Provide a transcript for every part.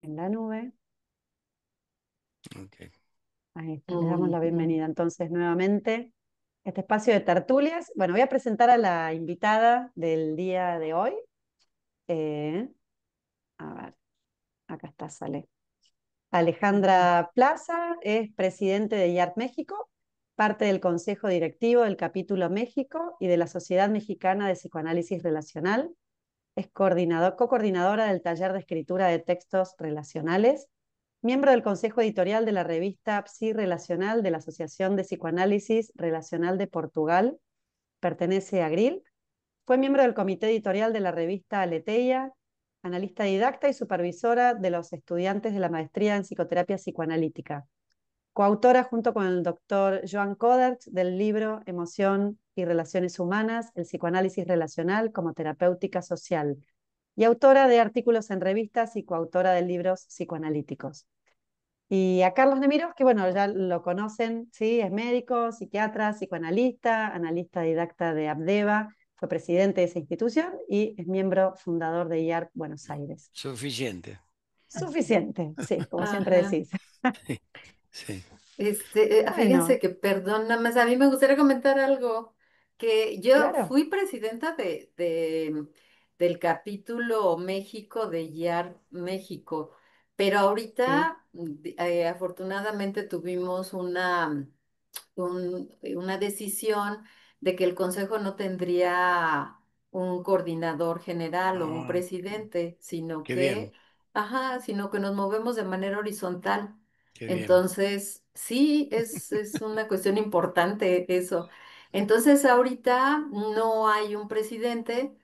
en la nube. Ok. Ahí está, le damos la Ujú. bienvenida entonces nuevamente a este espacio de tertulias. Bueno, voy a presentar a la invitada del día de hoy. Eh, a ver, acá está, sale. Ujú. Alejandra Plaza es presidente de IART México, parte del Consejo Directivo del Capítulo México y de la Sociedad Mexicana de Psicoanálisis Relacional. Es co-coordinadora del taller de escritura de textos relacionales, miembro del consejo editorial de la revista Psi Relacional de la Asociación de Psicoanálisis Relacional de Portugal, pertenece a GRIL, fue miembro del comité editorial de la revista Aleteia, analista didacta y supervisora de los estudiantes de la maestría en psicoterapia psicoanalítica. Coautora junto con el doctor Joan Codert del libro Emoción y Relaciones Humanas, el psicoanálisis relacional como terapéutica social, y autora de artículos en revistas y coautora de libros psicoanalíticos. Y a Carlos Nemiros, que bueno, ya lo conocen, ¿sí? Es médico, psiquiatra, psicoanalista, analista didacta de Abdeva, fue presidente de esa institución y es miembro fundador de IARC Buenos Aires. Suficiente. Suficiente, sí, como siempre Ajá. decís. Sí. Fíjense Bueno, que, perdón, nada más, a mí me gustaría comentar algo, que yo claro, fui presidenta del capítulo México de YAR México, pero sí. ahorita afortunadamente tuvimos una decisión de que el Consejo no tendría un coordinador general o un Ah, presidente, qué bien, sino que nos movemos de manera horizontal. qué bien. Entonces, sí, es una cuestión importante eso. Entonces, ahorita no hay un presidente,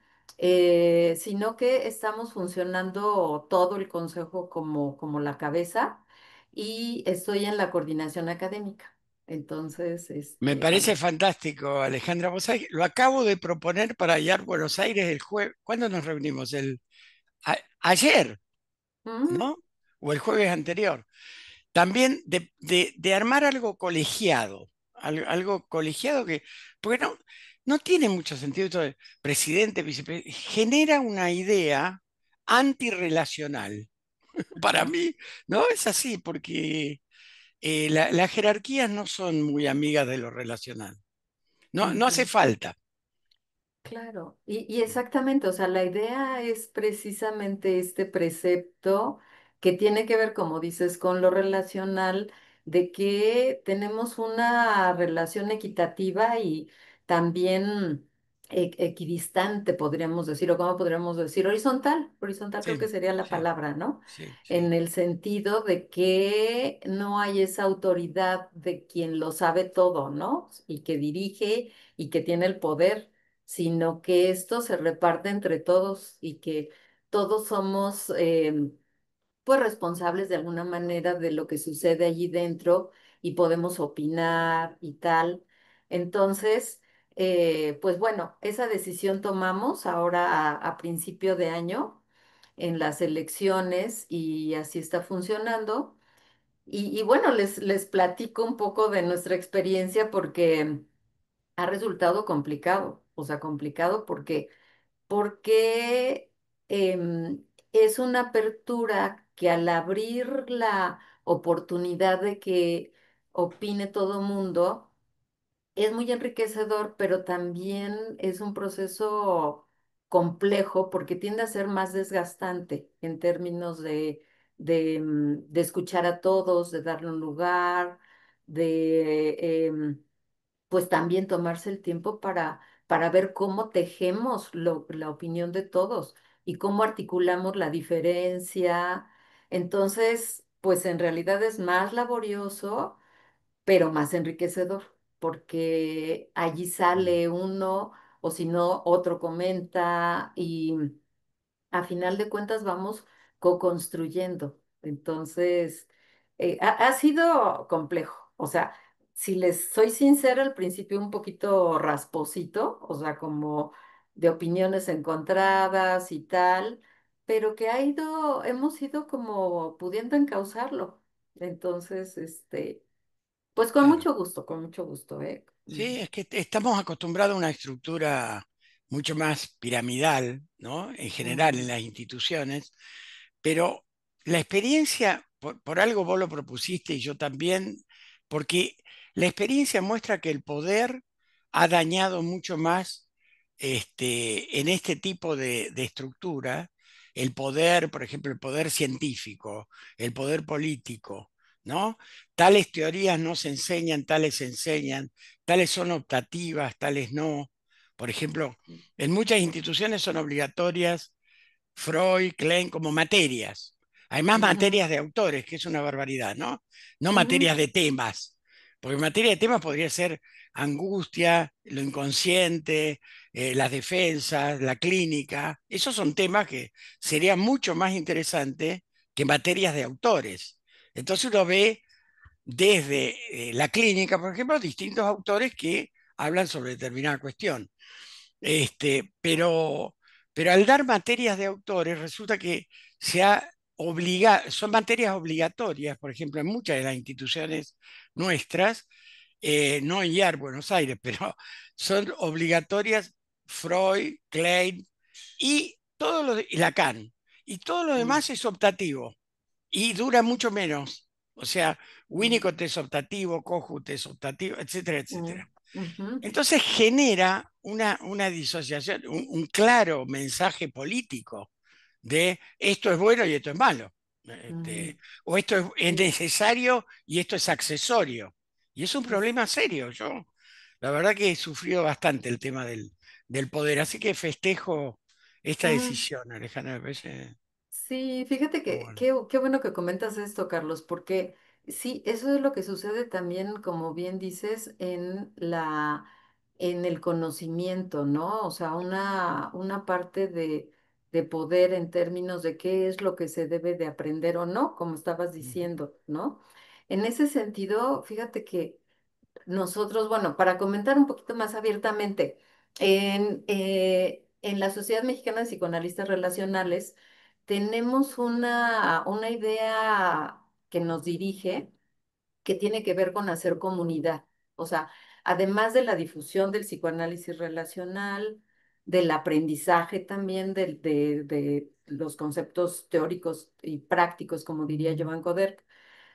sino que estamos funcionando todo el consejo como la cabeza y estoy en la coordinación académica. Entonces, Me bueno. parece fantástico, Alejandra. Vos sabés que lo acabo de proponer para hallar Buenos Aires el jueves. ¿Cuándo nos reunimos? Ayer, Mm, ¿no? O el jueves anterior. También de armar algo colegiado, algo colegiado que, porque no tiene mucho sentido esto de presidente, vicepresidente, genera una idea antirrelacional. Para ajá, mí, ¿no? Es así, porque las jerarquías no son muy amigas de lo relacional. No hace ujú. falta. Claro, y exactamente, o sea, la idea es precisamente este precepto que tiene que ver, como dices, con lo relacional, de que tenemos una relación equitativa y también equidistante, podríamos decir, o cómo podríamos decir, horizontal, horizontal creo que Sí, sería la sí, palabra, ¿no? sí, sí, En el sentido de que no hay esa autoridad de quien lo sabe todo, ¿no? Y que dirige y que tiene el poder, sino que esto se reparte entre todos y que todos somos pues responsables de alguna manera de lo que sucede allí dentro y podemos opinar y tal. Entonces, pues bueno, esa decisión tomamos ahora a principio de año en las elecciones y así está funcionando. Y bueno, les platico un poco de nuestra experiencia porque ha resultado complicado, o sea, complicado porque es una apertura que al abrir la oportunidad de que opine todo mundo, es muy enriquecedor, pero también es un proceso complejo porque tiende a ser más desgastante en términos de escuchar a todos, de darle un lugar, de pues también tomarse el tiempo para ver cómo tejemos la opinión de todos y cómo articulamos la diferencia. Entonces, pues en realidad es más laborioso, pero más enriquecedor, porque allí mm, sale uno o si no, otro comenta y a final de cuentas vamos co-construyendo. Entonces, ha sido complejo. O sea, si les soy sincera, al principio un poquito rasposito, o sea, como de opiniones encontradas y tal, pero que hemos ido como pudiendo encauzarlo. Entonces, pues claro. con mucho gusto, ¿eh? Sí, es que estamos acostumbrados a una estructura mucho más piramidal, ¿no? En general en Ujú, las instituciones, pero la experiencia, por algo vos lo propusiste y yo también, porque la experiencia muestra que el poder ha dañado mucho más en este tipo de estructura, el poder, por ejemplo, el poder científico, el poder político, ¿no? Tales teorías no se enseñan, tales son optativas, tales no. Por ejemplo, en muchas instituciones son obligatorias Freud, Klein, como materias. Hay más Ujú, materias de autores, que es una barbaridad, ¿no? No ujú, materias de temas, porque materia de temas podría ser angustia, lo inconsciente, las defensas, la clínica. Esos son temas que serían mucho más interesantes que materias de autores. Entonces uno ve desde la clínica, por ejemplo, distintos autores que hablan sobre determinada cuestión. Pero al dar materias de autores, resulta que son materias obligatorias, por ejemplo, en muchas de las instituciones nuestras, no en IAR Buenos Aires, pero son obligatorias Freud, Klein y Lacan. Y todo lo ujú, demás es optativo y dura mucho menos. O sea, ujú, Winnicott es optativo, Kohut es optativo, etcétera, ujú, etcétera. ujú, Entonces genera una disociación, un claro mensaje político de esto es bueno y esto es malo. ujú. O esto es Sí. necesario y esto es accesorio. Y es un Es- problema serio. Yo, la verdad que he sufrido bastante el tema del poder, así que festejo esta ujú. decisión, Alejandra, me parece Sí, fíjate muy que bueno. qué bueno que comentas esto, Carlos, porque sí, eso es lo que sucede también, como bien dices, en el conocimiento, ¿no? O sea, una parte de poder en términos de qué es lo que se debe de aprender o no, como estabas Ujú, diciendo, ¿no? En ese sentido, fíjate que nosotros, bueno, para comentar un poquito más abiertamente, en la Sociedad Mexicana de Psicoanalistas Relacionales tenemos una idea que nos dirige, que tiene que ver con hacer comunidad. O sea, además de la difusión del psicoanálisis relacional, del aprendizaje también de los conceptos teóricos y prácticos, como diría Jovan Coder,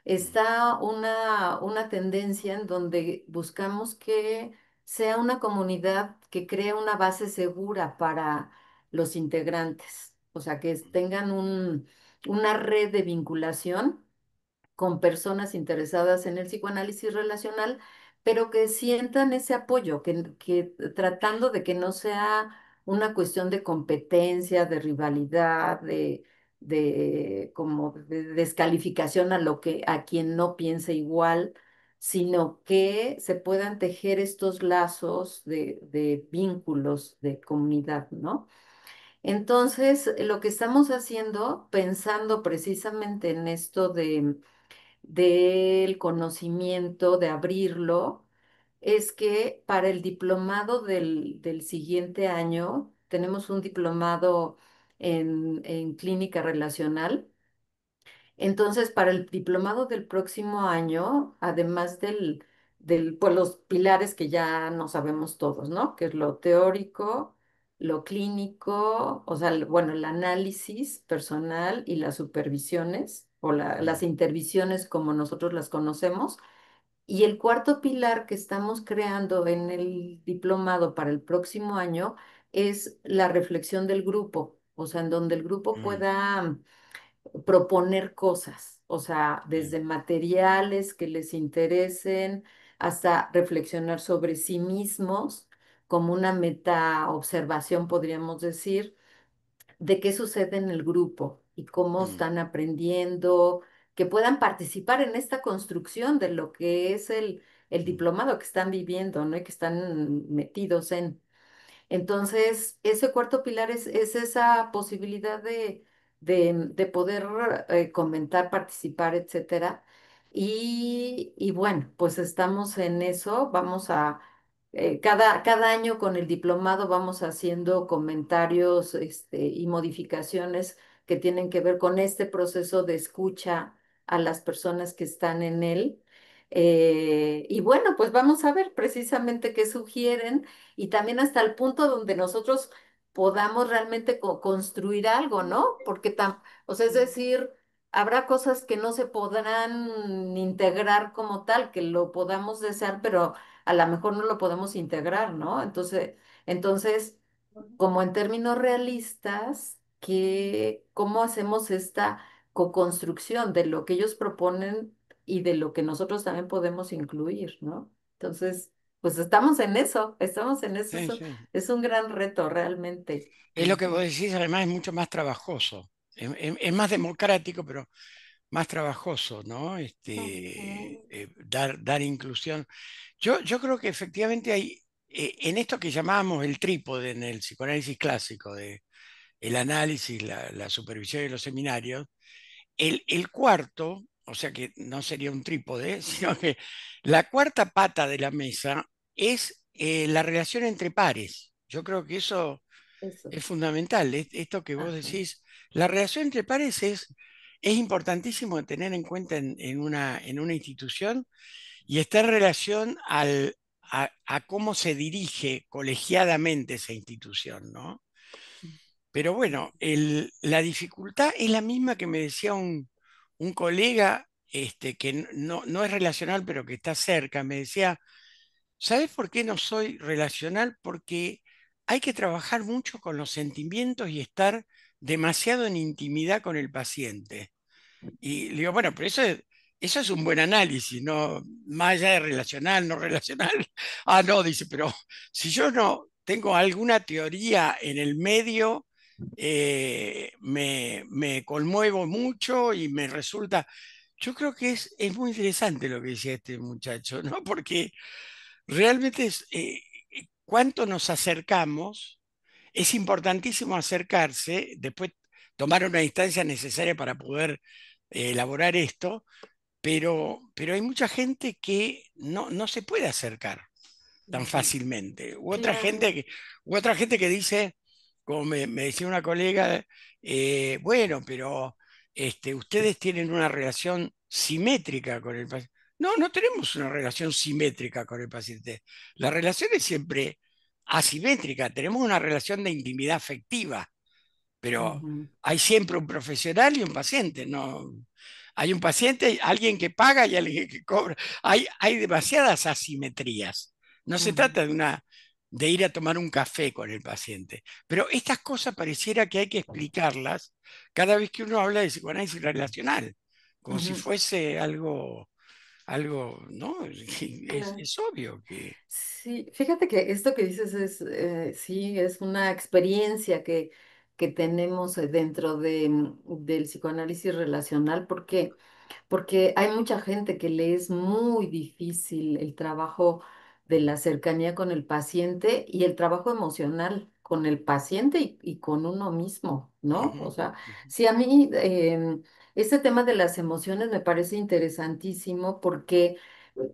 está una tendencia en donde buscamos que sea una comunidad que crea una base segura para los integrantes, o sea, que tengan una red de vinculación con personas interesadas en el psicoanálisis relacional, pero que sientan ese apoyo, que tratando de que no sea una cuestión de competencia, de rivalidad, de como de descalificación a quien no piense igual, sino que se puedan tejer estos lazos de vínculos de comunidad, ¿no? Entonces, lo que estamos haciendo, pensando precisamente en esto del conocimiento, de abrirlo, es que para el diplomado del siguiente año, tenemos un diplomado en clínica relacional. Entonces, para el diplomado del próximo año, además pues los pilares que ya no sabemos todos, ¿no? Que es lo teórico, lo clínico, o sea, bueno, el análisis personal y las supervisiones o las mm, intervisiones como nosotros las conocemos. Y el cuarto pilar que estamos creando en el diplomado para el próximo año es la reflexión del grupo, o sea, en donde el grupo mm, pueda proponer cosas, o sea, bien, desde materiales que les interesen hasta reflexionar sobre sí mismos como una meta observación, podríamos decir, de qué sucede en el grupo y cómo mm, están aprendiendo, que puedan participar en esta construcción de lo que es el mm, diplomado que están viviendo, ¿no? Y que están metidos en. Entonces, ese cuarto pilar es esa posibilidad de poder comentar, participar, etcétera. Y bueno, pues estamos en eso. Cada año con el diplomado vamos haciendo comentarios, y modificaciones que tienen que ver con este proceso de escucha a las personas que están en él. Y bueno, pues vamos a ver precisamente qué sugieren y también hasta el punto donde nosotros podamos realmente construir algo, ¿no? Porque o sea, es decir, habrá cosas que no se podrán integrar como tal, que lo podamos desear, pero a lo mejor no lo podemos integrar, ¿no? Entonces, como en términos realistas, ¿cómo hacemos esta co-construcción de lo que ellos proponen y de lo que nosotros también podemos incluir, ¿no? Entonces, pues estamos en eso, Sí, sí. es un gran reto realmente. Es lo que vos Ujú, decís, además es mucho más trabajoso. Es más democrático, pero más trabajoso, ¿no? ujú, Dar inclusión. Yo creo que efectivamente hay, en esto que llamábamos el trípode en el psicoanálisis clásico, de el análisis, la supervisión y los seminarios, el cuarto, o sea que no sería un trípode, sino que la cuarta pata de la mesa es la relación entre pares. Yo creo que eso eso. es fundamental. Esto que vos Ajá. decís, la relación entre pares es importantísimo de tener en cuenta en una institución y está en relación a cómo se dirige colegiadamente esa institución, ¿no? Pero bueno, la dificultad es la misma que me decía un colega que no es relacional, pero que está cerca. Me decía, ¿sabes por qué no soy relacional? Porque hay que trabajar mucho con los sentimientos y estar demasiado en intimidad con el paciente. Y le digo, bueno, pero eso es un buen análisis, ¿no? Más allá de relacional, no relacional. Ah, no, dice, pero si yo no tengo alguna teoría en el medio, me conmuevo mucho y me resulta... Yo creo que es muy interesante lo que decía este muchacho, ¿no? Porque realmente cuánto nos acercamos, es importantísimo acercarse, después tomar una distancia necesaria para poder elaborar esto, pero hay mucha gente que no se puede acercar tan Ujú. fácilmente. Claro. U otra gente que dice, como me decía una colega, bueno, pero ustedes tienen una relación simétrica con el paciente. No, no tenemos una relación simétrica con el paciente. La relación es siempre asimétrica. Tenemos una relación de intimidad afectiva, pero Ujú, hay siempre un profesional y un paciente, ¿no? Hay un paciente, alguien que paga y alguien que cobra. Hay demasiadas asimetrías. No se ujú, trata de ir a tomar un café con el paciente, pero estas cosas pareciera que hay que explicarlas cada vez que uno habla de psicoanálisis relacional, como si ujú. fuese algo, ¿no? Claro. Es obvio que... Sí, fíjate que esto que dices sí, es una experiencia que tenemos dentro del psicoanálisis relacional, porque hay mucha gente que le es muy difícil el trabajo de la cercanía con el paciente y el trabajo emocional con el paciente y con uno mismo, ¿no? Ujú, O sea, ujú, sí, a mí este tema de las emociones me parece interesantísimo porque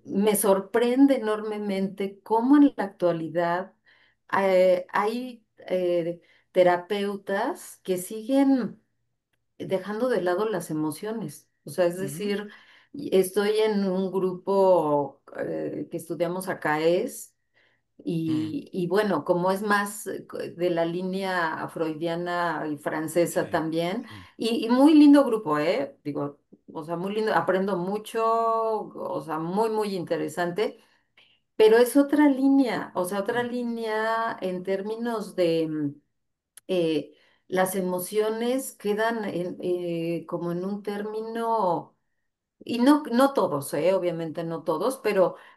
me sorprende enormemente cómo en la actualidad hay terapeutas que siguen dejando de lado las emociones. O sea, es ujú, decir, estoy en un grupo que estudiamos ACAES mm, y bueno, como es más de la línea freudiana y francesa sí, también, sí, y muy lindo grupo, ¿eh? Digo, o sea, muy lindo, aprendo mucho, o sea, muy, muy interesante, pero es otra línea, o sea, otra mm, línea en términos de eh, las emociones quedan como en un término y no todos, obviamente no todos,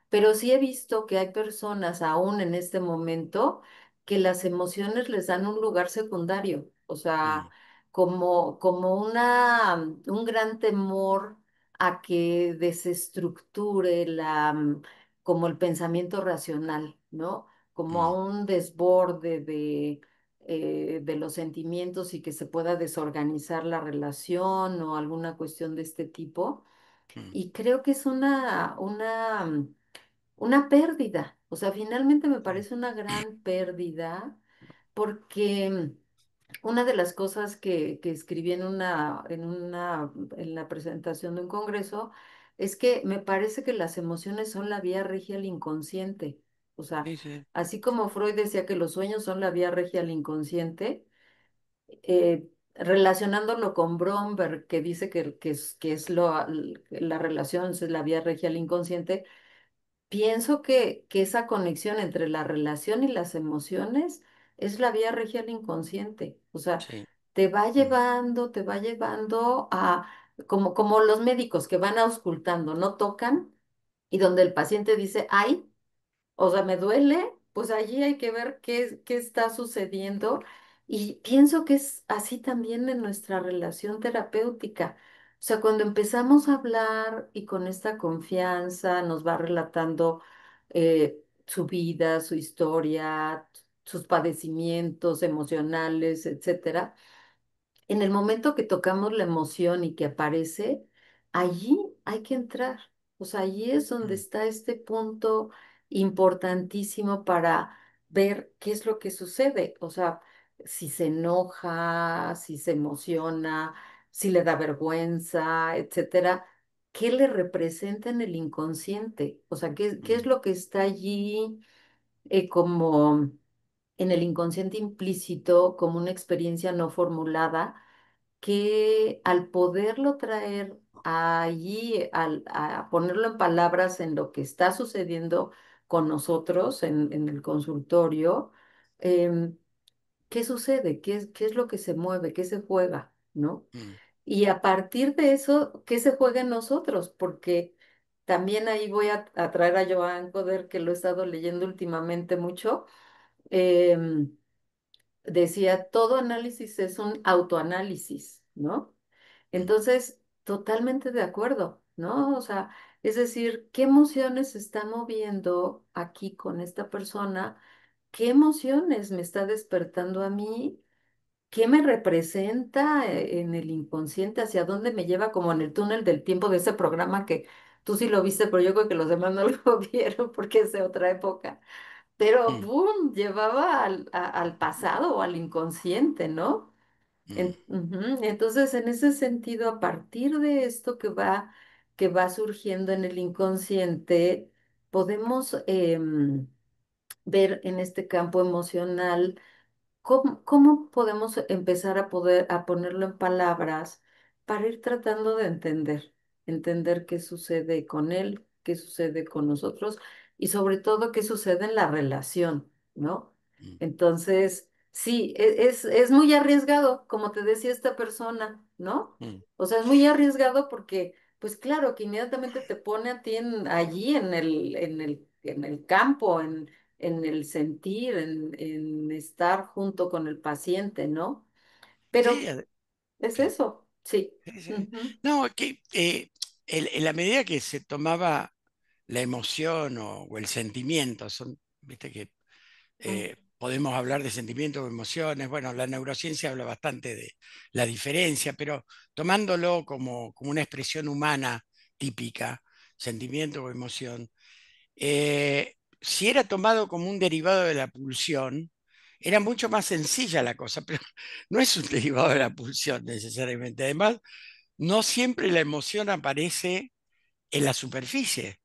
pero sí he visto que hay personas aún en este momento que las emociones les dan un lugar secundario, o sea, mm, como un gran temor a que desestructure como el pensamiento racional, ¿no? Como a mm, un desborde de los sentimientos y que se pueda desorganizar la relación o alguna cuestión de este tipo. mm, Y creo que es una pérdida. O sea, finalmente me sí, parece una gran pérdida porque una de las cosas que escribí en la presentación de un congreso es que me parece que las emociones son la vía regia al inconsciente. O sea, sí, sí, así como Freud decía que los sueños son la vía regia al inconsciente, relacionándolo con Bromberg, que dice que es la relación, es la vía regia al inconsciente, pienso que esa conexión entre la relación y las emociones es la vía regia al inconsciente. O sea, Sí. Mm, te va llevando a, como los médicos que van auscultando, no tocan, y donde el paciente dice, ay, o sea, me duele, pues allí hay que ver qué está sucediendo. Y pienso que es así también en nuestra relación terapéutica. O sea, cuando empezamos a hablar y con esta confianza nos va relatando su vida, su historia, sus padecimientos emocionales, etcétera, en el momento que tocamos la emoción y que aparece, allí hay que entrar. O sea, allí es donde mm, está este punto importantísimo para ver qué es lo que sucede. O sea, si se enoja, si se emociona, si le da vergüenza, etcétera. ¿Qué le representa en el inconsciente? O sea, ¿qué es mm, lo que está allí como en el inconsciente implícito, como una experiencia no formulada? Que al poderlo traer allí, a ponerlo en palabras en lo que está sucediendo con nosotros en el consultorio, em, ¿qué sucede? Qué es lo que se mueve? ¿Qué se juega? ¿No? mm. Y a partir de eso, ¿qué se juega en nosotros? Porque también ahí voy a traer a Joan Coder, que lo he estado leyendo últimamente mucho. em, Decía, todo análisis es un autoanálisis, ¿no? Mm, Entonces, totalmente de acuerdo, ¿no? O sea, es decir, ¿qué emociones se está moviendo aquí con esta persona? ¿Qué emociones me está despertando a mí? ¿Qué me representa en el inconsciente? ¿Hacia dónde me lleva como en el túnel del tiempo de ese programa que tú sí lo viste, pero yo creo que los demás no lo vieron porque es de otra época? Pero, mm, ¡boom!, llevaba al pasado o al inconsciente, ¿no? mm. Ujú. Entonces, en ese sentido, a partir de esto que va surgiendo en el inconsciente, podemos ver en este campo emocional. ¿Cómo podemos empezar a poder a ponerlo en palabras para ir tratando de entender qué sucede con él, qué sucede con nosotros y sobre todo qué sucede en la relación, ¿no? Mm, Entonces, sí, es muy arriesgado, como te decía esta persona, ¿no? mm. O sea, es muy arriesgado porque, pues claro, que inmediatamente te pone a ti allí en el campo, en el sentir, en estar junto con el paciente, ¿no? Sí, Pero es sí, eso, sí. sí, sí. Ujú, No, que en la medida que se tomaba la emoción o el sentimiento, viste que ujú, podemos hablar de sentimientos o emociones, bueno, la neurociencia habla bastante de la diferencia, pero tomándolo como una expresión humana típica, sentimiento o emoción, si era tomado como un derivado de la pulsión, era mucho más sencilla la cosa, pero no es un derivado de la pulsión necesariamente. Además, no siempre la emoción aparece en la superficie.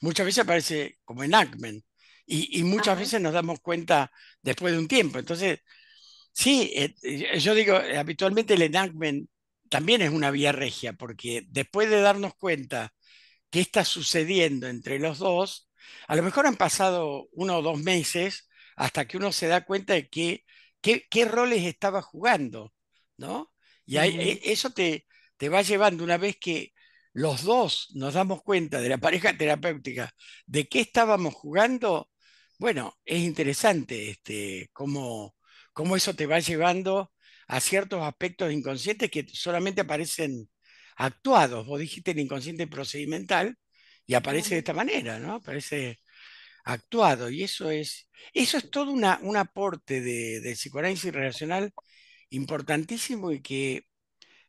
Muchas veces aparece como enactment y muchas ajá, veces nos damos cuenta después de un tiempo. Entonces, sí, yo digo, habitualmente el enactment también es una vía regia, porque después de darnos cuenta qué está sucediendo entre los dos, a lo mejor han pasado 1 o 2 meses hasta que uno se da cuenta de qué roles estaba jugando, ¿no? Y ujú, eso te va llevando una vez que los dos nos damos cuenta de la pareja terapéutica de qué estábamos jugando. Bueno, es interesante cómo eso te va llevando a ciertos aspectos inconscientes que solamente aparecen actuados. Vos dijiste el inconsciente procedimental y aparece de ujú, esta manera, ¿no? Aparece actuado. Y eso es todo un aporte del psicoanálisis relacional importantísimo y que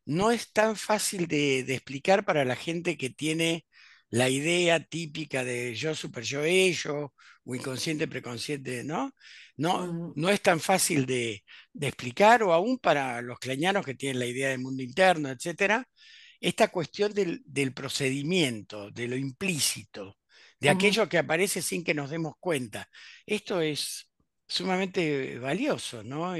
no es tan fácil de explicar para la gente que tiene la idea típica de yo super yo ello o inconsciente preconsciente, ¿no? No, ujú, no es tan fácil de explicar o aún para los kleinianos que tienen la idea del mundo interno, etcétera, esta cuestión del procedimiento, de lo implícito, de ujú, aquello que aparece sin que nos demos cuenta. Esto es sumamente valioso, ¿no?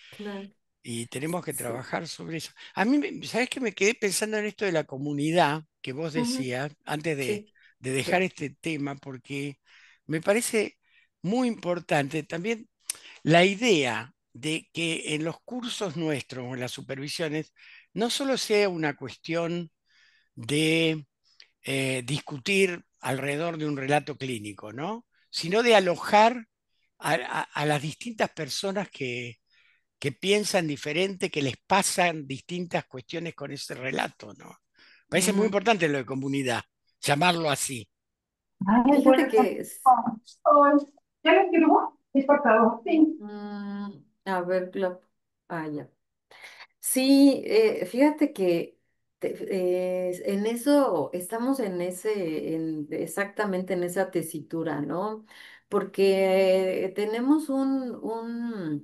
claro. y tenemos que Sí. trabajar sobre eso. A mí, ¿sabes que me quedé pensando en esto de la comunidad que vos Ujú. decías antes Sí, de dejar sí. este tema? Porque me parece muy importante también la idea de que en los cursos nuestros o en las supervisiones no solo sea una cuestión de discutir alrededor de un relato clínico, ¿no? Sino de alojar a las distintas personas que piensan diferente, que les pasan distintas cuestiones con ese relato, ¿no? Parece muy Ujú. importante lo de comunidad, llamarlo así. Ay, Fíjate buenas tardes. que Ay, ¿ya me sirvo? Sí, por favor. Sí. a ver, ya. Sí, fíjate que en eso estamos exactamente en esa tesitura, ¿no? Porque tenemos una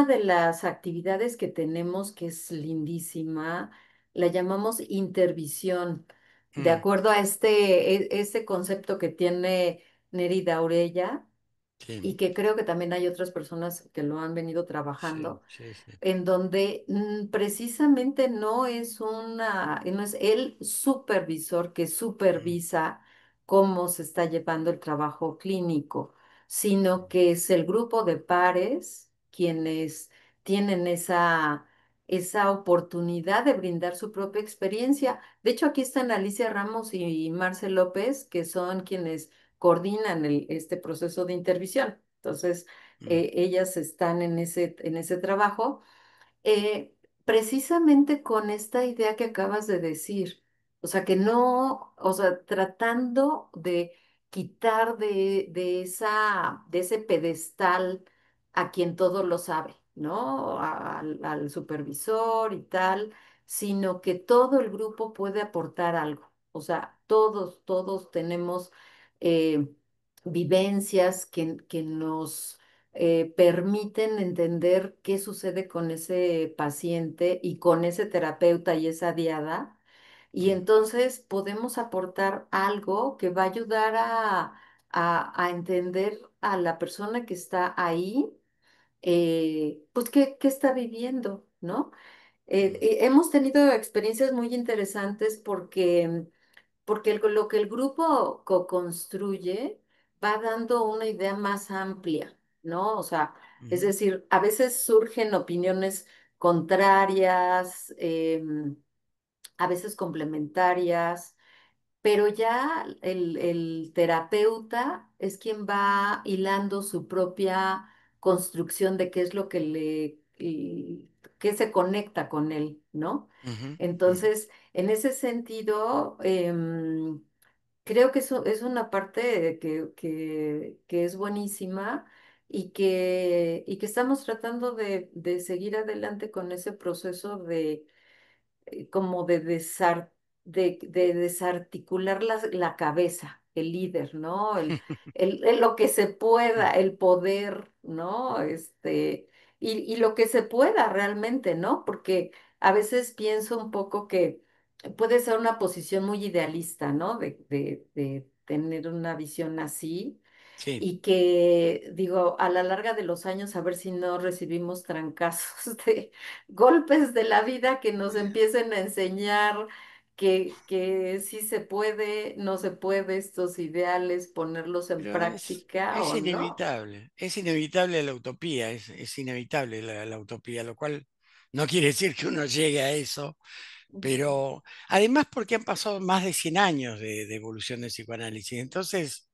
de las actividades que tenemos que es lindísima, la llamamos intervisión, de Mm, acuerdo a ese concepto que tiene Nerida Orella sí, y que creo que también hay otras personas que lo han venido sí, trabajando sí, sí. en donde precisamente no es el supervisor que Mm, supervisa cómo se está llevando el trabajo clínico, sino que es el grupo de pares quienes tienen esa oportunidad de brindar su propia experiencia. De hecho, aquí están Alicia Ramos y Marce López, que son quienes coordinan este proceso de intervisión. Entonces, mm, ellas están en ese trabajo eh, precisamente con esta idea que acabas de decir, o sea, que no, o sea, tratando de quitar de ese pedestal a quien todo lo sabe, ¿no? Al supervisor y tal, sino que todo el grupo puede aportar algo. O sea, todos tenemos eh, vivencias que nos permiten entender qué sucede con ese paciente y con ese terapeuta y esa diada. Y mm, entonces podemos aportar algo que va a ayudar a entender a la persona que está ahí, pues qué está viviendo, ¿no? mm, Hemos tenido experiencias muy interesantes porque lo que el grupo co-construye va dando una idea más amplia, ¿no? O sea, es mm, decir, a veces surgen opiniones contrarias, a veces complementarias, pero ya el terapeuta es quien va hilando su propia construcción de qué es lo que se conecta con él, ¿no? ujú, ujú. Entonces, en ese sentido, creo que eso es una parte que es buenísima y que estamos tratando de seguir adelante con ese proceso como de desarticular la cabeza, el líder, ¿no? Lo que se pueda, el poder, ¿no? Y lo que se pueda realmente, ¿no? Porque a veces pienso un poco que puede ser una posición muy idealista, ¿no? De tener una visión así Sí, y que, digo, a la larga de los años, a ver si no recibimos trancazos de golpes de la vida que nos empiecen a enseñar que sí se puede, no se puede estos ideales, ponerlos en pero práctica o no. es inevitable la utopía, es inevitable la utopía, lo cual no quiere decir que uno llegue a eso, Ujú, pero además porque han pasado más de 100 años de evolución del psicoanálisis, entonces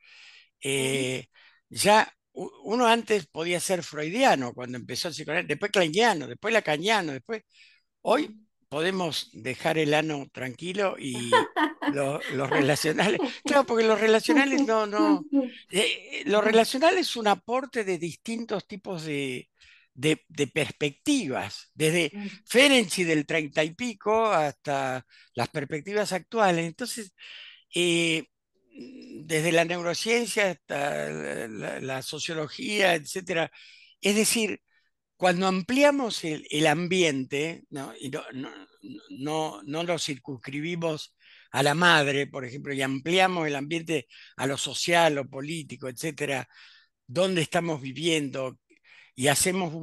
ujú, eh, ya uno antes podía ser freudiano cuando empezó el psicoanálisis, después kleiniano, después lacaniano, después hoy ujú. podemos dejar el ano tranquilo y los relacionales, claro, porque los relacionales lo relacional es un aporte de distintos tipos de perspectivas, desde Ferenczi del 30 y pico hasta las perspectivas actuales. Entonces, eh, desde la neurociencia hasta la sociología, etcétera. Es decir, cuando ampliamos el ambiente, ¿no? Y no lo circunscribimos a la madre, por ejemplo, y ampliamos el ambiente a lo social, lo político, etcétera, dónde estamos viviendo, y hacemos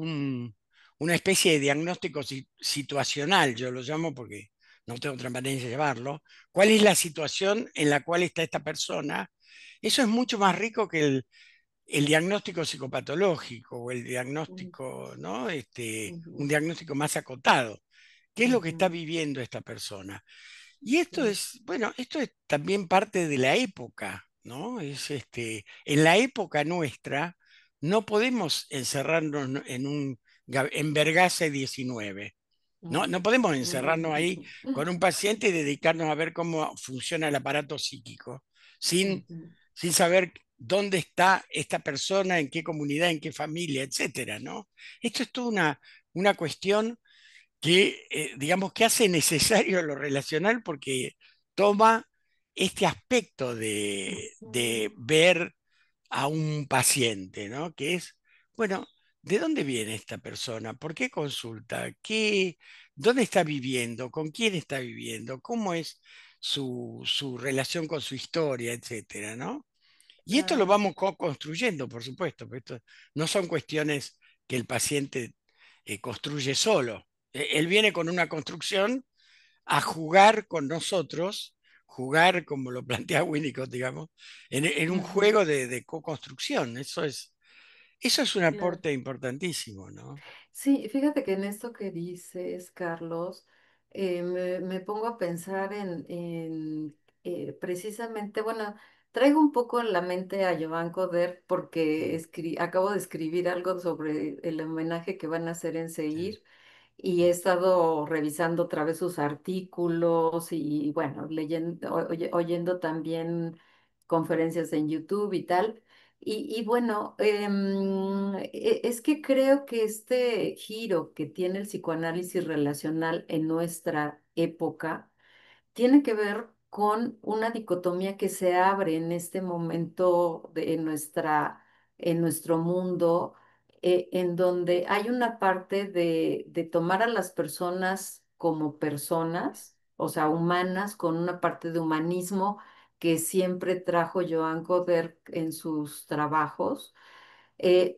una especie de diagnóstico situacional, yo lo llamo porque no tengo otra manera de llamarlo. ¿Cuál es la situación en la cual está esta persona? Eso es mucho más rico que el diagnóstico psicopatológico o el Mm, diagnóstico, ¿no? Un ujú, diagnóstico más acotado. ¿Qué es lo que está ujú, viviendo esta persona? Y esto sí, es, bueno, esto es también parte de la época, ¿no? En la época nuestra no podemos encerrarnos en Vergase 19. No, mm, no podemos encerrarnos ahí ujú, con un paciente y dedicarnos a ver cómo funciona el aparato psíquico, sin, ujú, sin saber dónde está esta persona, en qué comunidad, en qué familia, etcétera, ¿no? Esto es toda una cuestión que, digamos, que hace necesario lo relacional porque toma este aspecto de ujú, ver a un paciente, ¿no? Que es, bueno, ¿de dónde viene esta persona? ¿Por qué consulta? ¿Dónde está viviendo? ¿Con quién está viviendo? ¿Cómo es su relación con su historia, etcétera, ¿no? Y esto lo claro. vamos construyendo, por supuesto, pero esto no son cuestiones que el paciente construye solo. Él viene con una construcción a jugar con nosotros, jugar, como lo plantea Winnicott, digamos, en un Ujú, juego de co-construcción. Eso es un claro. aporte importantísimo, ¿no? Sí, fíjate que en esto que dices, Carlos, me pongo a pensar en precisamente, bueno, traigo un poco en la mente a Joan Coder porque Mm, acabo de escribir algo sobre el homenaje que van a hacer en sí, Seir y he mm, estado revisando otra vez sus artículos y bueno, leyendo, oyendo también conferencias en YouTube y tal. Y bueno, es que creo que este giro que tiene el psicoanálisis relacional en nuestra época, tiene que ver con una dicotomía que se abre en este momento en nuestro mundo, en donde hay una parte de tomar a las personas como personas, o sea, humanas, con una parte de humanismo que siempre trajo Joan Goder en sus trabajos,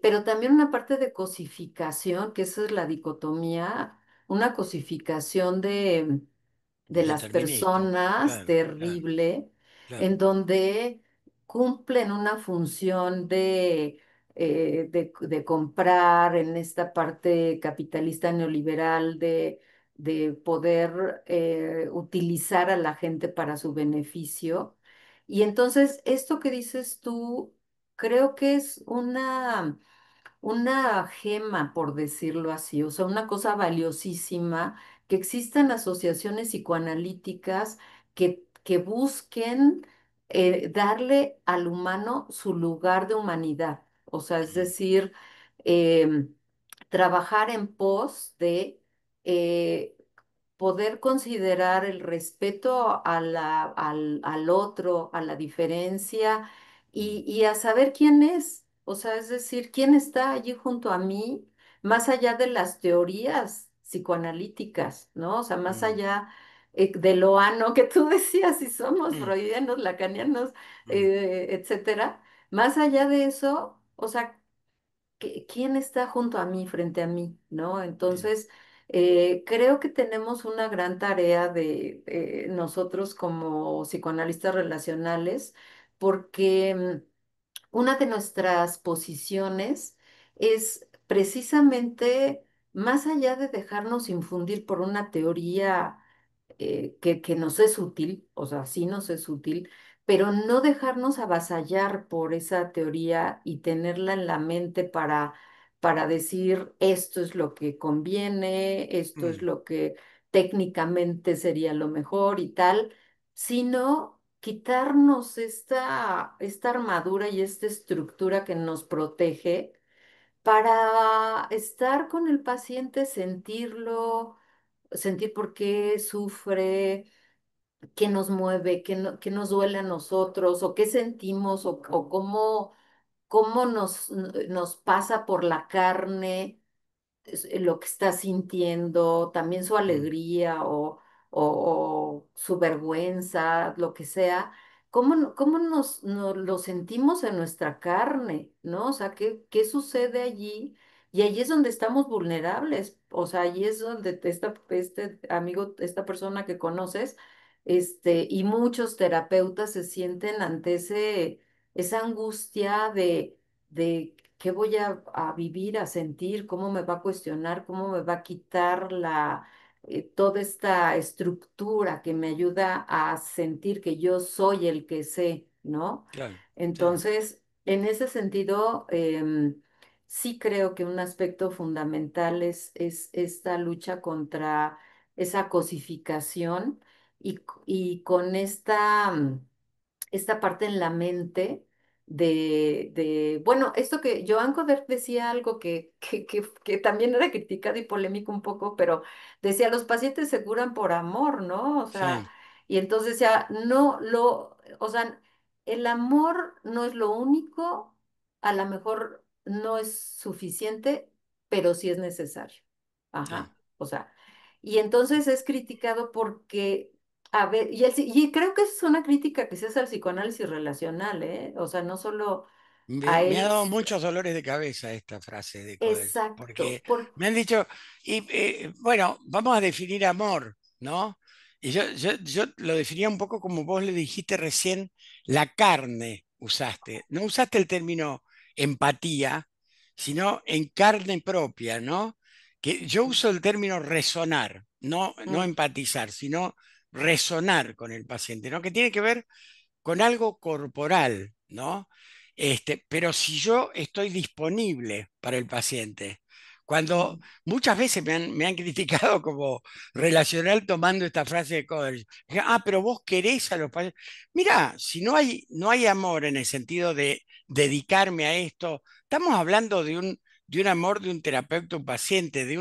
pero también una parte de cosificación, que esa es la dicotomía, una cosificación de las determinista, personas claro, claro, terrible, claro. en donde cumplen una función de comprar en esta parte capitalista neoliberal de poder utilizar a la gente para su beneficio. Y entonces, esto que dices tú, creo que es una gema, por decirlo así, o sea, una cosa valiosísima, que existan asociaciones psicoanalíticas que busquen darle al humano su lugar de humanidad, o sea, es Mm, decir, em, trabajar en pos de eh, poder considerar el respeto al otro, a la diferencia mm, y a saber quién es, o sea, es decir, quién está allí junto a mí, más allá de las teorías psicoanalíticas, ¿no? O sea, más mm, allá de lo ano que tú decías, si somos mm, freudianos, lacanianos, mm, etcétera, más allá de eso, o sea, quién está junto a mí, frente a mí, ¿no? bien, Entonces, creo que tenemos una gran tarea de nosotros como psicoanalistas relacionales, porque una de nuestras posiciones es precisamente, más allá de dejarnos infundir por una teoría que nos es útil, o sea, sí nos es útil, pero no dejarnos avasallar por esa teoría y tenerla en la mente para decir esto es lo que conviene, esto es mm, lo que técnicamente sería lo mejor y tal, sino quitarnos esta armadura y esta estructura que nos protege para estar con el paciente, sentirlo, sentir por qué sufre, qué nos mueve, qué nos duele a nosotros, o qué sentimos, o cómo nos pasa por la carne lo que está sintiendo, también su mm, alegría o su vergüenza, lo que sea, cómo lo sentimos en nuestra carne, ¿no? O sea, qué sucede allí Y ahí es donde estamos vulnerables, o sea, ahí es donde este amigo, esta persona que conoces, y muchos terapeutas se sienten ante esa angustia de qué voy a vivir, a sentir, cómo me va a cuestionar, cómo me va a quitar toda esta estructura que me ayuda a sentir que yo soy el que sé, ¿no? Claro, sí, Entonces, en ese sentido, sí creo que un aspecto fundamental es esta lucha contra esa cosificación y con esta parte en la mente bueno, esto que Joan Coder decía algo que también era criticado y polémico un poco, pero decía, los pacientes se curan por amor, ¿no? O sea, sí, y entonces decía, no o sea, el amor no es lo único, a lo mejor no es suficiente, pero sí es necesario. sí. Ajá, o sea, y entonces es criticado porque a ver, y creo que es una crítica que se hace al psicoanálisis relacional, ¿eh? O sea, no solo a Me ha él, dado muchos dolores de cabeza esta frase de Coder, exacto, porque me han dicho, bueno, vamos a definir amor, ¿no? Y yo lo definía un poco como vos le dijiste recién, la carne usaste. No usaste el término empatía, sino en carne propia, ¿no? Que yo uso el término resonar, no mm, empatizar, sino resonar con el paciente, ¿no? Que tiene que ver con algo corporal, ¿no? Pero si yo estoy disponible para el paciente, cuando mm, muchas veces me han criticado como relacional tomando esta frase de Coder, ah, pero vos querés a los pacientes. Mira, si no hay amor en el sentido de dedicarme a esto, estamos hablando de un amor de un terapeuta, un paciente,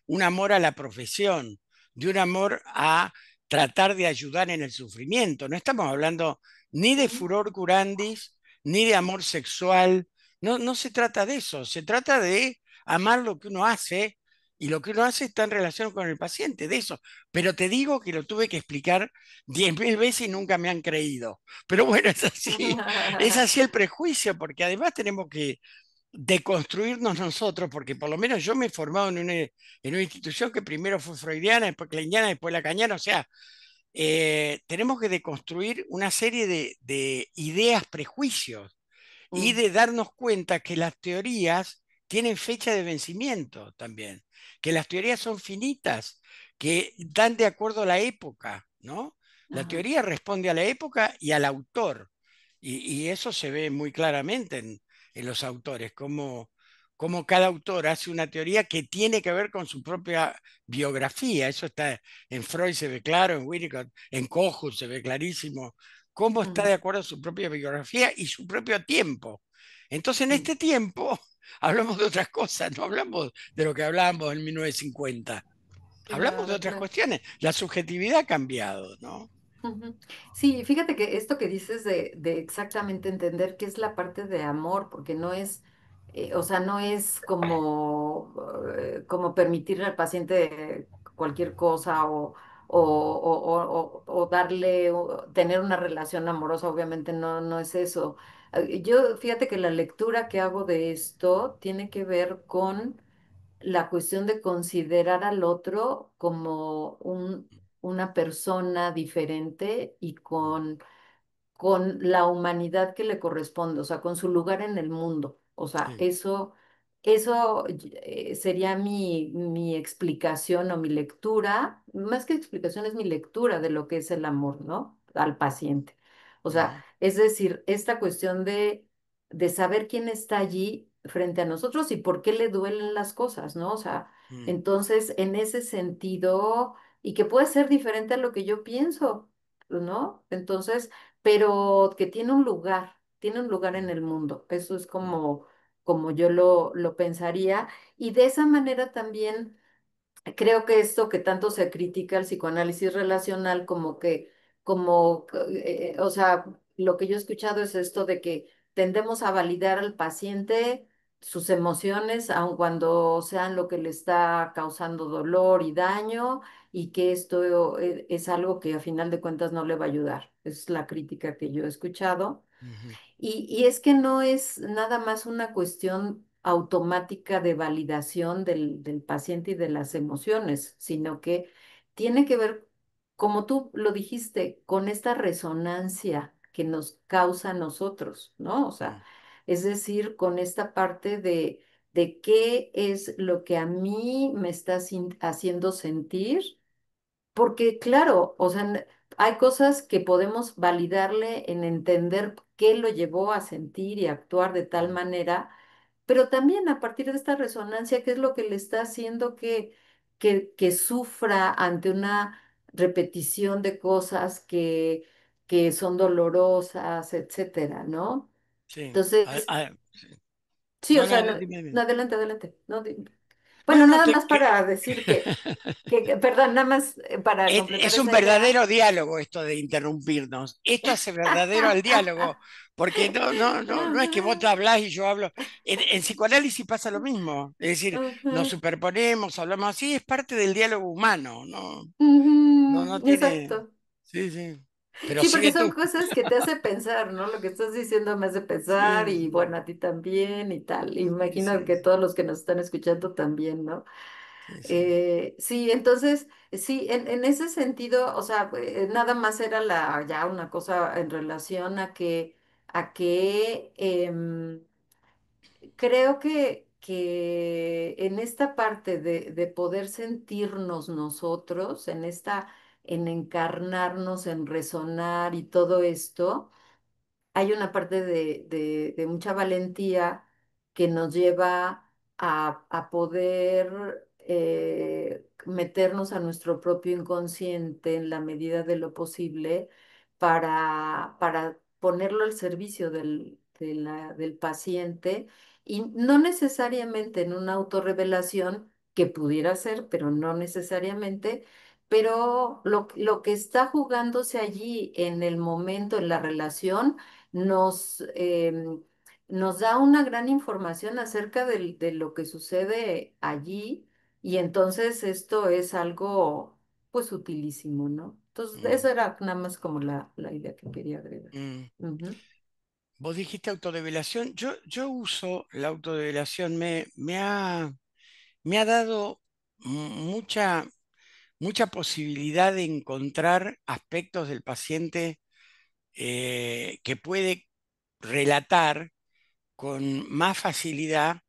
un amor a la profesión, de un amor a tratar de ayudar en el sufrimiento. No estamos hablando ni de mm, furor curandis, ni de amor sexual. No se trata de eso, se trata de amar lo que uno hace y lo que uno hace está en relación con el paciente, de eso. Pero te digo que lo tuve que explicar 10.000 veces y nunca me han creído. Pero bueno, es así el prejuicio, porque además tenemos que deconstruirnos nosotros, porque por lo menos yo me he formado en una institución que primero fue freudiana, después kleiniana, después lacaniana, o sea, tenemos que deconstruir una serie de ideas, prejuicios y mm, de darnos cuenta que las teorías tienen fecha de vencimiento también, que las teorías son finitas, que dan de acuerdo a la época, ¿no? La ajá, teoría responde a la época y al autor, y eso se ve muy claramente en los autores, como cada autor hace una teoría que tiene que ver con su propia biografía. Eso está en Freud, se ve claro, en Winnicott, en Kohut se ve clarísimo, cómo está mm, de acuerdo a su propia biografía y su propio tiempo. Entonces, en sí, este tiempo hablamos de otras cosas, no hablamos de lo que hablábamos en 1950, hablamos de claro, otras claro. cuestiones. La subjetividad ha cambiado, ¿no? Ujú. Sí, fíjate que esto que dices de exactamente entender qué es la parte de amor, porque no es, o sea, no es como permitirle al paciente cualquier cosa o darle, tener una relación amorosa, obviamente no es eso. Yo, fíjate que la lectura que hago de esto tiene que ver con la cuestión de considerar al otro como una persona diferente y con la humanidad que le corresponde, o sea, con su lugar en el mundo. O sea, Sí. eso sería mi explicación o mi lectura, más que explicación, es mi lectura de lo que es el amor, ¿no? Al paciente. O sea, Ujú, es decir, esta cuestión de saber quién está allí frente a nosotros y por qué le duelen las cosas, ¿no? O sea, mm, entonces, en ese sentido, y que puede ser diferente a lo que yo pienso, ¿no? Entonces, pero que tiene un lugar en mm, el mundo. Eso es mm, como yo lo pensaría. Y de esa manera también creo que esto que tanto se critica el psicoanálisis relacional, o sea, lo que yo he escuchado es esto de que tendemos a validar al paciente sus emociones, aun cuando sean lo que le está causando dolor y daño, y que esto es algo que a final de cuentas no le va a ayudar. Es la crítica que yo he escuchado. ujú, Y es que no es nada más una cuestión. automática de validación del paciente y de las emociones, sino que tiene que ver, como tú lo dijiste, con esta resonancia que nos causa a nosotros, ¿no? O sea, Mm, es decir, con esta parte de qué es lo que a mí me está haciendo sentir, porque claro, o sea, hay cosas que podemos validarle en entender qué lo llevó a sentir y actuar de tal mm, manera, pero también a partir de esta resonancia, qué es lo que le está haciendo que sufra ante una repetición de cosas que son dolorosas, etcétera, ¿no? sí. Entonces, Sí. sí, o No, sea, no, no, dime, no, dime. adelante, adelante. No, No, bueno, no, nada más para decir perdón, nada más para completar es un esa idea. verdadero diálogo esto de interrumpirnos. Esto hace verdadero al diálogo, porque no es que vos te Ajá, hablás y yo hablo. En psicoanálisis pasa lo mismo. Es decir, nos ajá, superponemos, hablamos así, es parte del diálogo humano. No tiene. exacto. Sí, sí. Pero Sí, porque sigue son tú. cosas que te hace pensar, ¿no? Lo que estás diciendo me hace pensar Sí, y sí, bueno, a ti también y tal. sí, Imagino sí, que sí, todos los que nos están escuchando también, ¿no? sí, sí. Sí, entonces, sí, en ese sentido, o sea, nada más era ya una cosa en relación a que creo que en esta parte de poder sentirnos nosotros, en encarnarnos, en resonar y todo esto, hay una parte de mucha valentía que nos lleva a poder meternos a nuestro propio inconsciente en la medida de lo posible para ponerlo al servicio del paciente y no necesariamente en una autorrevelación que pudiera ser, pero no necesariamente. Pero lo que está jugándose allí en el momento, en la relación, nos, nos da una gran información acerca de lo que sucede allí y entonces esto es algo pues utilísimo, ¿no? Entonces, Mm, eso era nada más como la idea que quería agregar. mm. Ujú, Vos dijiste autodevelación. Yo uso la autodevelación. Me ha dado mucha posibilidad de encontrar aspectos del paciente que puede relatar con más facilidad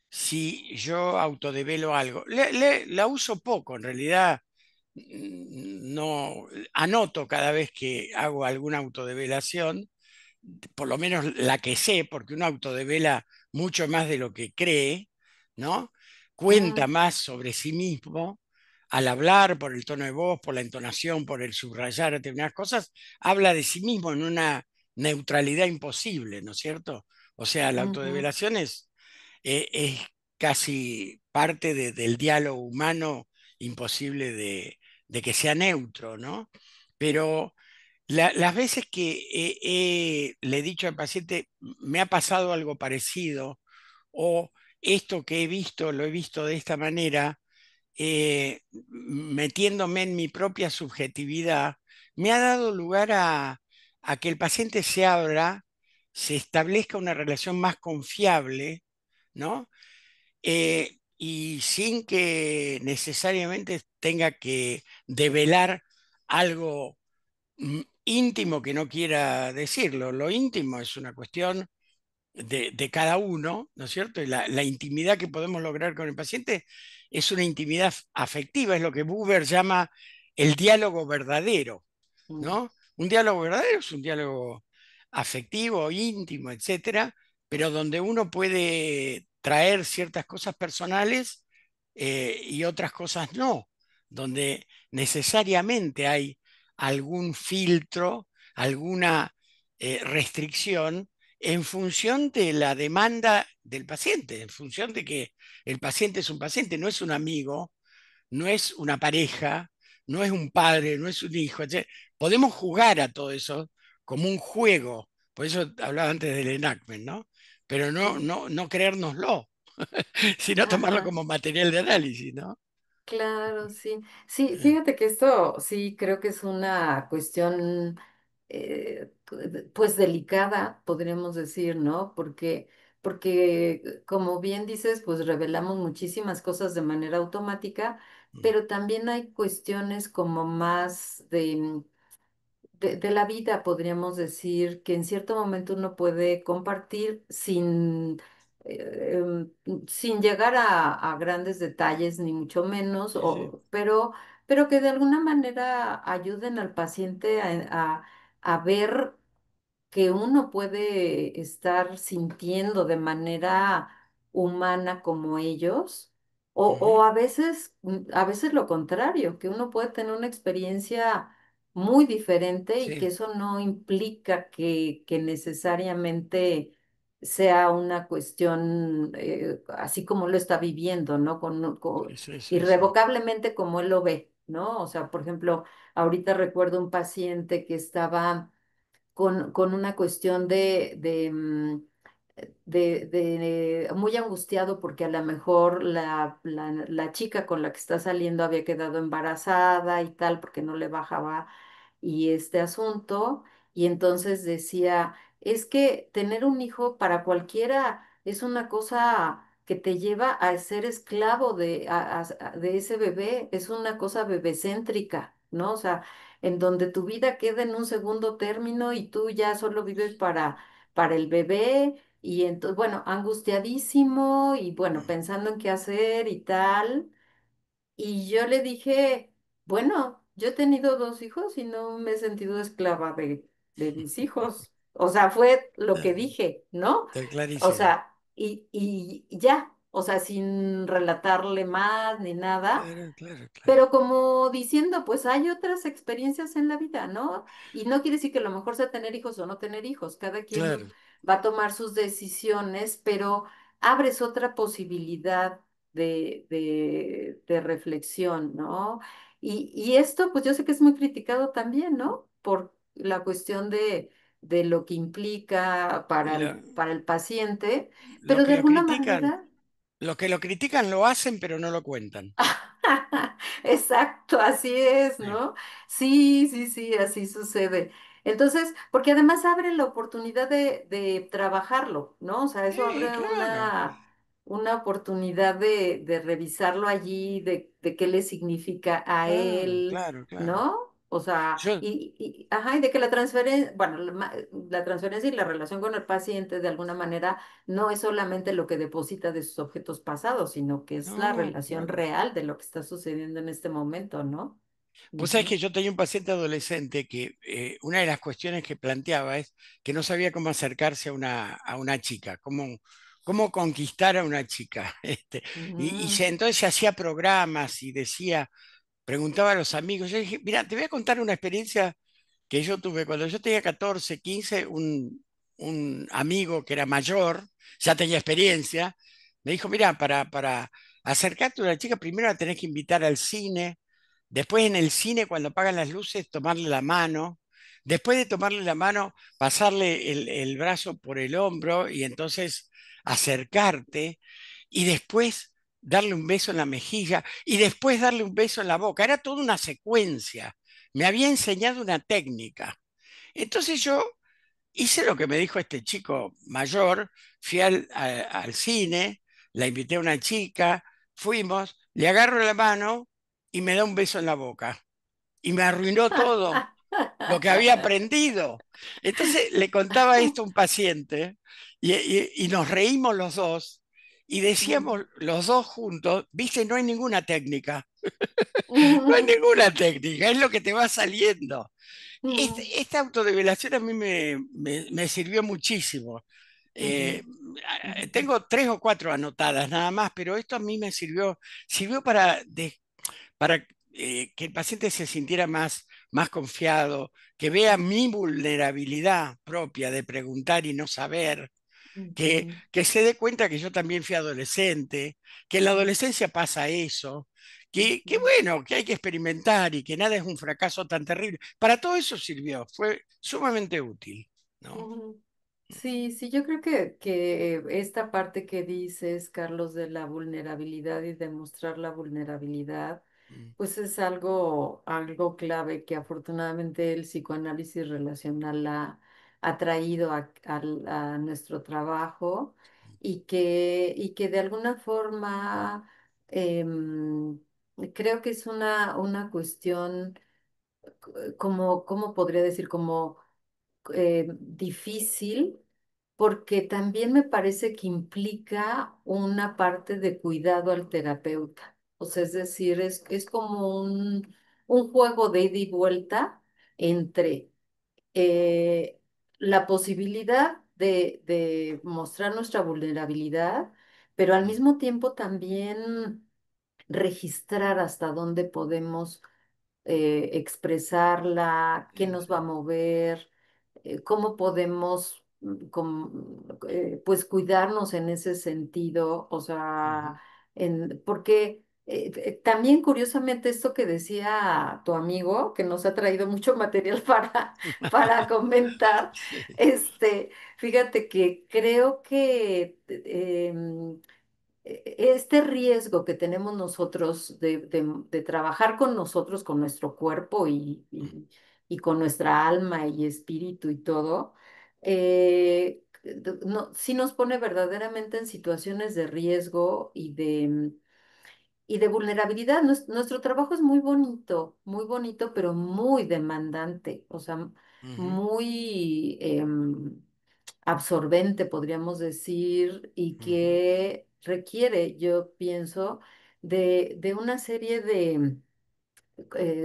si yo autodevelo algo. La uso poco, en realidad no anoto cada vez que hago alguna autodevelación, por lo menos la que sé, porque uno autodevela mucho más de lo que cree, ¿no? Cuenta mm, más sobre sí mismo al hablar, por el tono de voz, por la entonación, por el subrayar determinadas cosas, habla de sí mismo en una neutralidad imposible, ¿no es cierto? O sea, la ujú, autodevelación es casi parte del diálogo humano imposible de que sea neutro, ¿no? Pero las veces que le he dicho al paciente, me ha pasado algo parecido, o esto que he visto, lo he visto de esta manera, metiéndome en mi propia subjetividad, me ha dado lugar a que el paciente se abra, se establezca una relación más confiable, ¿no? Y sin que necesariamente tenga que develar algo íntimo que no quiera decirlo. Lo íntimo es una cuestión de cada uno, ¿no es cierto? Y la intimidad que podemos lograr con el paciente es una intimidad afectiva, es lo que Buber llama el diálogo verdadero, mm, ¿no? Un diálogo verdadero es un diálogo afectivo, íntimo, etcétera, pero donde uno puede traer ciertas cosas personales y otras cosas no, donde necesariamente hay algún filtro, alguna restricción en función de la demanda del paciente, en función de que el paciente es un paciente, no es un amigo, no es una pareja, no es un padre, no es un hijo. Podemos jugar a todo eso como un juego, por eso hablaba antes del enactment, ¿no? Pero sí, no creérnoslo, sino tomarlo ajá. como material de análisis, ¿no? Claro, sí. Sí, Eh, fíjate que esto sí creo que es una cuestión pues delicada, podríamos decir, ¿no? Porque porque como bien dices, pues revelamos muchísimas cosas de manera automática, Mm. pero también hay cuestiones como más de la vida, podríamos decir, que en cierto momento uno puede compartir sin llegar a grandes detalles, ni mucho menos, Sí, sí, pero que de alguna manera ayuden al paciente a ver que uno puede estar sintiendo de manera humana como ellos, o ujú, a veces lo contrario, que uno puede tener una experiencia muy diferente y que sí, eso no implica que necesariamente sea una cuestión así como lo está viviendo, ¿no? sí, sí, sí, sí. Irrevocablemente como él lo ve, ¿no? O sea, por ejemplo, ahorita recuerdo un paciente que estaba con una cuestión de muy angustiado porque a lo mejor la chica con la que está saliendo había quedado embarazada y tal, porque no le bajaba y este asunto, y entonces decía, es que tener un hijo para cualquiera es una cosa que te lleva a ser esclavo de ese bebé, es una cosa bebecéntrica, ¿no? O sea, en donde tu vida queda en un segundo término y tú ya solo vives para el bebé. Y entonces, bueno, angustiadísimo y bueno, pensando en qué hacer y tal. Y yo le dije, bueno, yo he tenido dos hijos y no me he sentido esclava de mis hijos. O sea, fue lo que Está, dije, ¿no? está O clarísimo. sea, y ya, o sea, sin relatarle más ni nada. Claro, claro, claro, Pero como diciendo, pues hay otras experiencias en la vida, ¿no? Y no quiere decir que lo mejor sea tener hijos o no tener hijos. Cada quien claro. va a tomar sus decisiones, pero abres otra posibilidad de reflexión, ¿no? Y esto, pues yo sé que es muy criticado también, ¿no? Por la cuestión de lo que implica Y lo- para el paciente, los pero que de lo alguna critican, manera. los que lo critican lo hacen, pero no lo cuentan. Exacto, así es, Sí, ¿no? Sí, sí, sí, así sucede. Entonces, porque además abre la oportunidad de trabajarlo, ¿no? O sea, eso sí, abre claro, una oportunidad de revisarlo allí, de qué le significa a claro, él, claro, claro. ¿no? O sea, Yo, ajá, y de que la transferencia, bueno, la transferencia y la relación con el paciente de alguna manera no es solamente lo que deposita de sus objetos pasados, sino que es la no, relación claro. real de lo que está sucediendo en este momento, ¿no? Vos sabés que Ujú, yo tenía un paciente adolescente que una de las cuestiones que planteaba es que no sabía cómo acercarse a una chica, cómo conquistar a una chica. ujú, Entonces se hacía programas y decía, preguntaba a los amigos. Yo dije, mira, te voy a contar una experiencia que yo tuve cuando yo tenía 14, 15, un amigo que era mayor, ya tenía experiencia, me dijo, mira, para acercarte a una chica, primero la tenés que invitar al cine, después en el cine, cuando apagan las luces, tomarle la mano, después de tomarle la mano, pasarle el brazo por el hombro y entonces acercarte, y después darle un beso en la mejilla, y después darle un beso en la boca. Era toda una secuencia. Me había enseñado una técnica. Entonces yo hice lo que me dijo este chico mayor, fui al cine, la invité a una chica, fuimos, le agarro la mano y me da un beso en la boca. Y me arruinó todo lo que había aprendido. Entonces le contaba esto a un paciente y nos reímos los dos y ujú, decíamos los dos juntos, viste, no hay ninguna técnica, no hay ujú, ninguna técnica, es lo que te va saliendo. ujú, Esta autodevelación a mí me sirvió muchísimo. ujú, Eh, ujú, Tengo tres o cuatro anotadas nada más, pero esto a mí me sirvió para que el paciente se sintiera más confiado, que vea mi vulnerabilidad propia de preguntar y no saber, ujú, que se dé cuenta que yo también fui adolescente, que en la ujú, adolescencia pasa eso, que ujú, bueno, que hay que experimentar y que nada es un fracaso tan terrible. Para todo eso sirvió, fue sumamente útil, ¿no? ujú. Sí, sí, yo creo que esta parte que dices, Carlos, de la vulnerabilidad y demostrar la vulnerabilidad, Mm, pues es algo clave que afortunadamente el psicoanálisis relacional ha traído a nuestro trabajo y que de alguna forma em, creo que es una cuestión, como, ¿cómo podría decir? Como difícil, porque también me parece que implica una parte de cuidado al terapeuta. O sea, es decir, es como un juego de ida y vuelta entre eh, la posibilidad de mostrar nuestra vulnerabilidad, pero al Mm, mismo tiempo también registrar hasta dónde podemos expresarla, qué nos va a sí. mover, cómo podemos pues cuidarnos en ese sentido, o sea, Ujú. porque también curiosamente esto que decía tu amigo, que nos ha traído mucho material para comentar, Sí. fíjate que creo que este riesgo que tenemos nosotros de trabajar con nosotros, con nuestro cuerpo y con nuestra alma y espíritu y todo, sí nos pone verdaderamente en situaciones de riesgo y de vulnerabilidad. Nuestro trabajo es muy bonito, pero muy demandante, o sea, Ujú, muy absorbente, podríamos decir, y ujú, que requiere, yo pienso, de una serie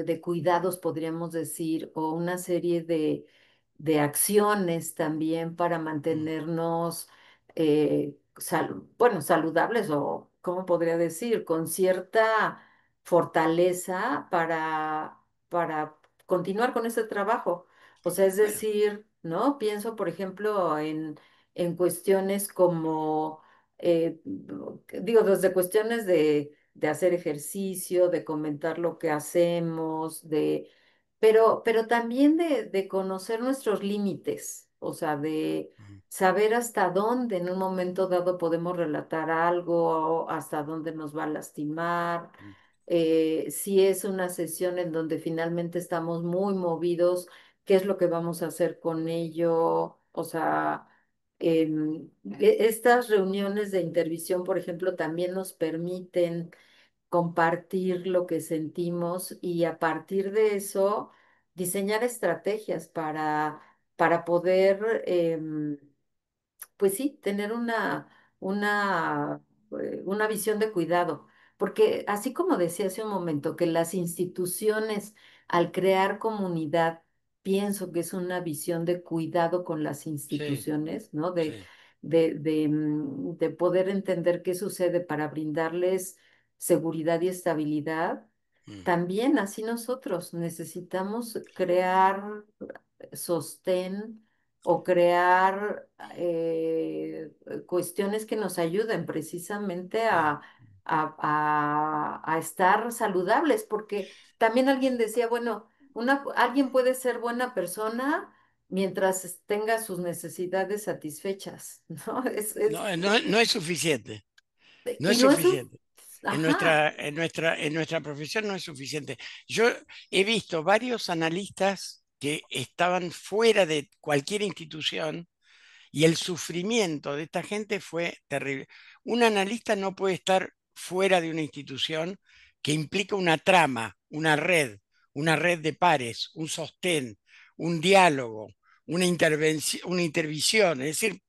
de cuidados, podríamos decir, o una serie de acciones también para mm, mantenernos, bueno, saludables o, ¿cómo podría decir? Con cierta fortaleza para continuar con ese trabajo. O sea, es bueno, decir, ¿no? Pienso, por ejemplo, en cuestiones como, digo, desde cuestiones de hacer ejercicio, de comentar lo que hacemos, pero también de conocer nuestros límites, o sea, de mm, saber hasta dónde en un momento dado podemos relatar algo, hasta dónde nos va a lastimar, mm, si es una sesión en donde finalmente estamos muy movidos, qué es lo que vamos a hacer con ello, o sea... Estas reuniones de intervisión, por ejemplo, también nos permiten compartir lo que sentimos y a partir de eso diseñar estrategias para poder pues sí, tener una visión de cuidado. Porque así como decía hace un momento, que las instituciones al crear comunidad, pienso que es una visión de cuidado con las sí, instituciones, ¿no? sí. De poder entender qué sucede para brindarles seguridad y estabilidad. Mm, También así nosotros necesitamos crear sostén o crear cuestiones que nos ayuden precisamente sí. a estar saludables, porque también alguien decía, bueno, alguien puede ser buena persona mientras tenga sus necesidades satisfechas, ¿no? No, no es suficiente. No Y es no es un, suficiente. ajá, En nuestra profesión no es suficiente. Yo he visto varios analistas que estaban fuera de cualquier institución y el sufrimiento de esta gente fue terrible. Un analista no puede estar fuera de una institución que implica una trama, una red de pares, un sostén, un diálogo, una intervención. Es decir,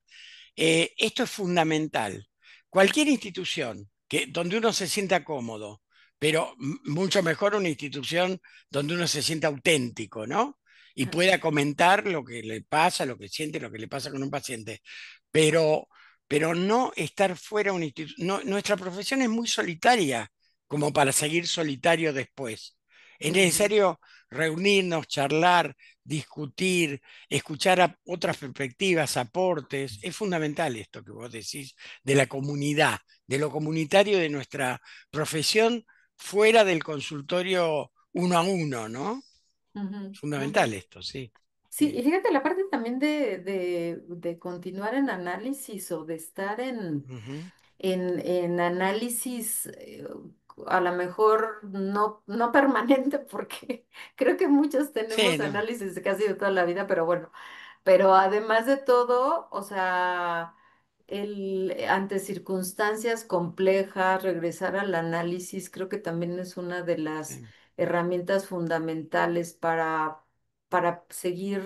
esto es fundamental. Cualquier institución donde uno se sienta cómodo, pero mucho mejor una institución donde uno se sienta auténtico, ¿no? Y pueda comentar lo que le pasa, lo que siente, lo que le pasa con un paciente. Pero, pero no estar fuera de una institución. Nuestra profesión es muy solitaria como para seguir solitario después. Es ujú, necesario reunirnos, charlar, discutir, escuchar a otras perspectivas, aportes. Es fundamental esto que vos decís de la comunidad, de lo comunitario de nuestra profesión fuera del consultorio uno a uno, ¿no? ujú, Fundamental ujú. esto, sí. Sí, Sí. y fíjate la parte también de continuar en análisis o de estar Ujú. en análisis, a lo mejor no permanente, porque creo que muchos Sí, tenemos no. análisis de casi de toda la vida, pero bueno, pero además de todo, o sea, ante circunstancias complejas, regresar al análisis, creo que también es una de las Sí, herramientas fundamentales para seguir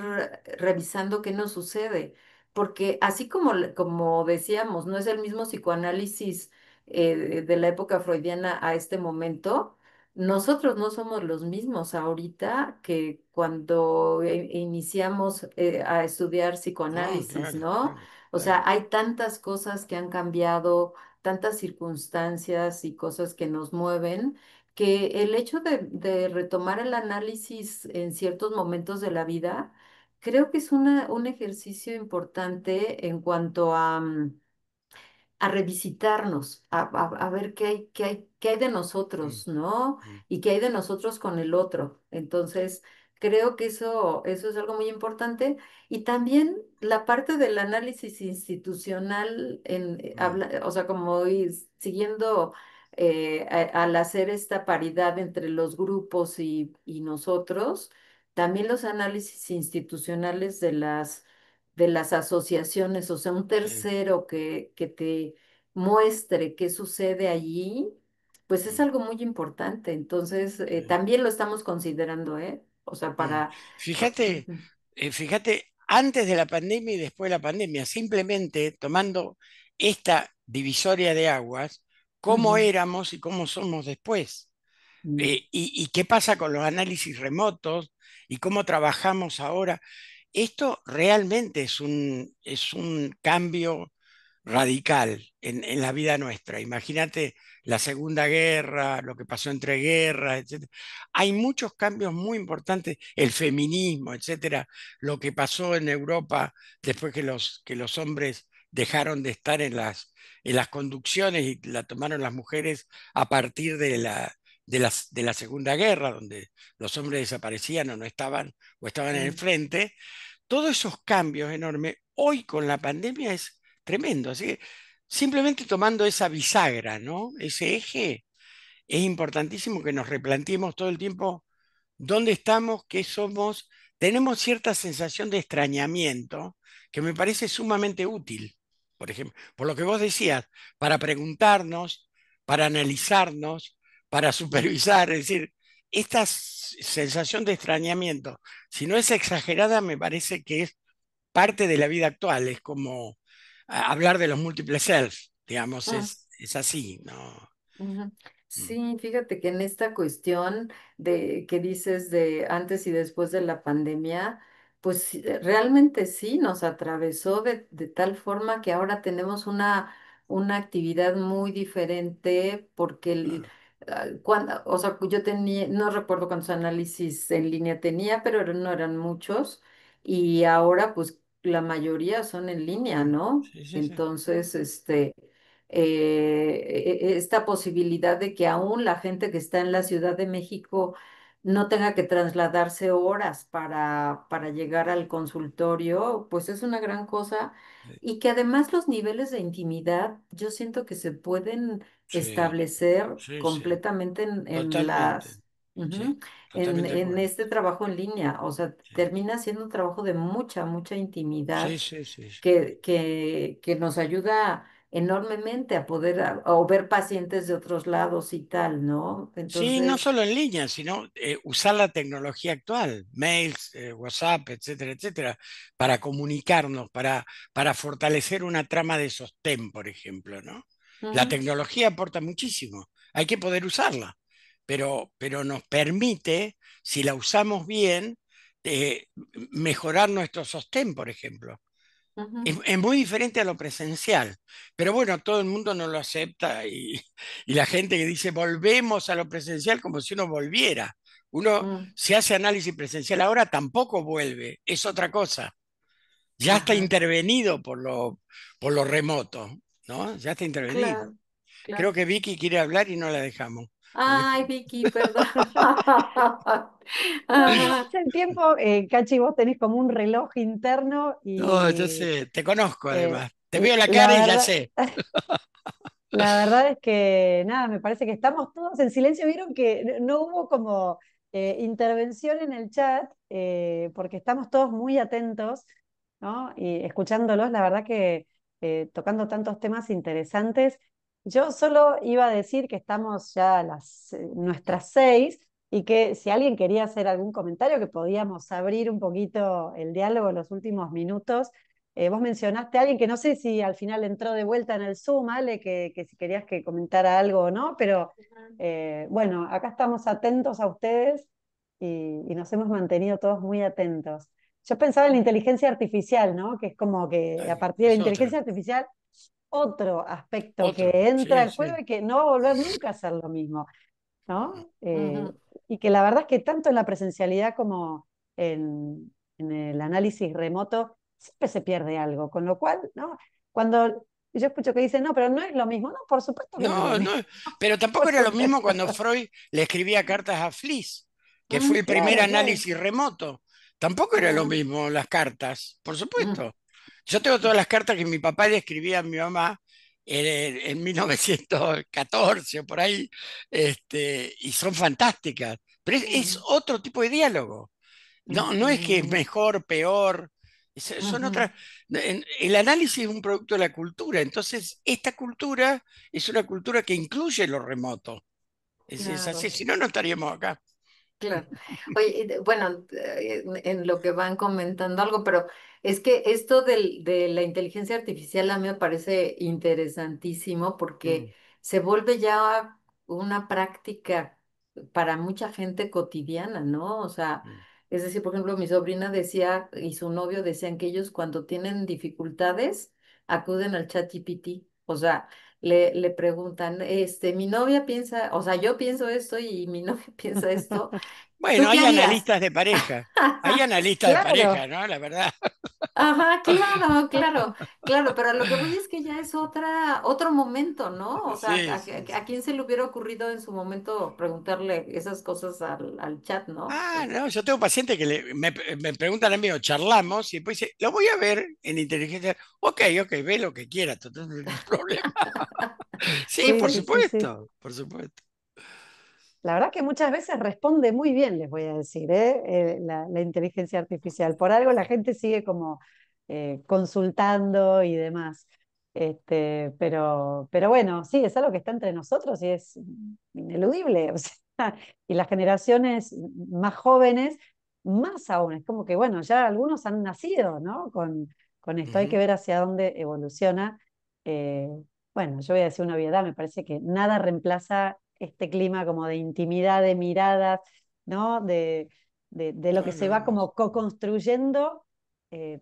revisando qué nos sucede. Porque así como, como decíamos, no es el mismo psicoanálisis de la época freudiana a este momento. Nosotros no somos los mismos ahorita que cuando iniciamos a estudiar no, psicoanálisis, claro, ¿no? claro, O sea, claro. hay tantas cosas que han cambiado, tantas circunstancias y cosas que nos mueven, que el hecho de retomar el análisis en ciertos momentos de la vida, creo que es un ejercicio importante en cuanto a revisitarnos, a ver qué hay de Mm, nosotros, ¿no? mm, Y qué hay de nosotros con el otro. Entonces, creo que eso es algo muy importante. Y también la parte del análisis institucional, mm, o sea, como siguiendo al hacer esta paridad entre los grupos y nosotros, también los análisis institucionales de las asociaciones, o sea, un sí, tercero que te muestre qué sucede allí, pues es mm, algo muy importante. Entonces, sí. también lo estamos considerando, ¿eh? O sea, Mm. para... Fíjate, Ujú, fíjate, antes de la pandemia y después de la pandemia, simplemente tomando esta divisoria de aguas, cómo ujú, éramos y cómo somos después. mm, Y qué pasa con los análisis remotos y cómo trabajamos ahora. Esto realmente es un cambio radical en la vida nuestra. Imagínate la Segunda Guerra, lo que pasó entre guerras, etcétera. Hay muchos cambios muy importantes, el feminismo, etcétera, lo que pasó en Europa después que los hombres dejaron de estar en las conducciones y la tomaron las mujeres a partir de la Segunda Guerra, donde los hombres desaparecían o no estaban o estaban en el mm, frente. Todos esos cambios enormes, hoy con la pandemia es tremendo. Así que simplemente tomando esa bisagra, ¿no? Ese eje, es importantísimo que nos replanteemos todo el tiempo dónde estamos, qué somos. Tenemos cierta sensación de extrañamiento que me parece sumamente útil, por ejemplo, por lo que vos decías, para preguntarnos, para analizarnos, para supervisar, es decir, esta sensación de extrañamiento, si no es exagerada, me parece que es parte de la vida actual, es como hablar de los múltiples self, digamos, mm. es así, ¿no? Ujú. Mm, Sí, fíjate que en esta cuestión de que dices de antes y después de la pandemia, pues realmente sí nos atravesó de tal forma que ahora tenemos una actividad muy diferente porque claro. o sea, yo tenía, no recuerdo cuántos análisis en línea tenía, pero no eran muchos y ahora pues la mayoría son en línea, Mm, ¿no? sí, sí, sí. Entonces, esta posibilidad de que aún la gente que está en la Ciudad de México no tenga que trasladarse horas para llegar al consultorio, pues es una gran cosa. Y que además los niveles de intimidad, yo siento que se pueden Sí, establecer sí, sí, completamente totalmente. Sí, ujú, totalmente de en acuerdo. este trabajo en línea. O sea, Sí, termina siendo un trabajo de mucha sí, intimidad sí, sí, sí. que nos ayuda enormemente a poder o ver pacientes de otros lados y tal, ¿no? Sí, no Entonces, solo en línea, sino usar la tecnología actual, mails, WhatsApp, etcétera, etcétera, para comunicarnos, para fortalecer una trama de sostén, por ejemplo, ¿no? La ujú, tecnología aporta muchísimo, hay que poder usarla, pero nos permite, si la usamos bien, mejorar nuestro sostén, por ejemplo. ujú, Es muy diferente a lo presencial, pero bueno, todo el mundo no lo acepta y la gente que dice volvemos a lo presencial como si uno volviera. Uno mm, se hace análisis presencial ahora, tampoco vuelve, es otra cosa. Ya está ajá, intervenido por lo remoto, ¿no? Ya está intervenido. claro, Creo claro. que Vicky quiere hablar y no la dejamos. Porque... Ay, Vicky, perdón. No, Ah, hace tiempo, Cachi, vos tenés como un reloj interno No, yo y sé, te conozco eh, además. Te veo la la cara y ya verdad, sé. la verdad es que nada, me parece que estamos todos en silencio. Vieron que no hubo como intervención en el chat porque estamos todos muy atentos, ¿no? Y escuchándolos, la verdad que tocando tantos temas interesantes. Yo solo iba a decir que estamos ya a nuestras 6 y que si alguien quería hacer algún comentario, que podíamos abrir un poquito el diálogo en los últimos minutos. Vos mencionaste a alguien que no sé si al final entró de vuelta en el Zoom, Ale, que si querías que comentara algo o no, pero bueno, acá estamos atentos a ustedes y nos hemos mantenido todos muy atentos. Yo pensaba en la inteligencia artificial, ¿no? Que es como que a partir de la Es otra. inteligencia artificial, otro aspecto que Otro. entra Sí, al juego sí. y que no va a volver nunca a ser lo mismo, ¿no? Ujú. Y que la verdad es que tanto en la presencialidad como en el análisis remoto siempre se pierde algo, con lo cual, ¿no? Cuando yo escucho que dicen, no, pero no es lo mismo, no, por supuesto que no es lo No, no, mismo, pero por tampoco era lo mismo supuesto. cuando Freud le escribía cartas a Fliss, que fue el primer Claro, claro. análisis remoto. Tampoco era lo Ujú. mismo las cartas, por Ujú. supuesto. Yo tengo todas las cartas que mi papá le escribía a mi mamá en 1914 o por ahí, y son fantásticas. Pero es Ujú. otro tipo de diálogo. No, no es que es Ujú. mejor, peor, son Ujú. otras. El análisis es un producto de la cultura, entonces esta cultura es una cultura que incluye lo remoto. Es así, Claro. si no, no estaríamos acá. Claro. Oye, bueno, en lo que van comentando algo, pero es que esto de la inteligencia artificial a mí me parece interesantísimo Mm, porque se vuelve ya una práctica para mucha gente cotidiana, ¿no? O sea, mm. es decir, por ejemplo, mi sobrina decía y su novio decían que ellos cuando tienen dificultades acuden al chat GPT. O sea, le preguntan, mi novia piensa, o sea, yo pienso esto y mi novia piensa esto. Bueno, ¿Tú qué hay harías? analistas de pareja, hay analistas de pareja, Claro, ¿no? La verdad. Ajá, claro, claro, claro, pero a lo que voy es que ya es otro momento, ¿no? O sea, Sí, sí, a sí. quién se le hubiera ocurrido en su momento preguntarle esas cosas al chat, ¿no? Ah, no, yo tengo pacientes que me preguntan a mí o charlamos y después dice, lo voy a ver en inteligencia. Ok, ok, ve lo que quiera, total, no hay ningún problema. Sí, sí, por sí, sí, sí. supuesto, por supuesto. La verdad que muchas veces responde muy bien, les voy a decir, ¿eh? La inteligencia artificial. Por algo la gente sigue como consultando y demás. Pero bueno, sí, es algo que está entre nosotros y es ineludible. O sea, y las generaciones más jóvenes, más aún. Es como que, bueno, ya algunos han nacido, ¿no? Con esto hay que Ujú, ver hacia dónde evoluciona. Eh, bueno, yo voy a decir una obviedad, me parece que nada reemplaza este clima como de intimidad, de miradas, ¿no? De lo que no, se va no, como co-construyendo,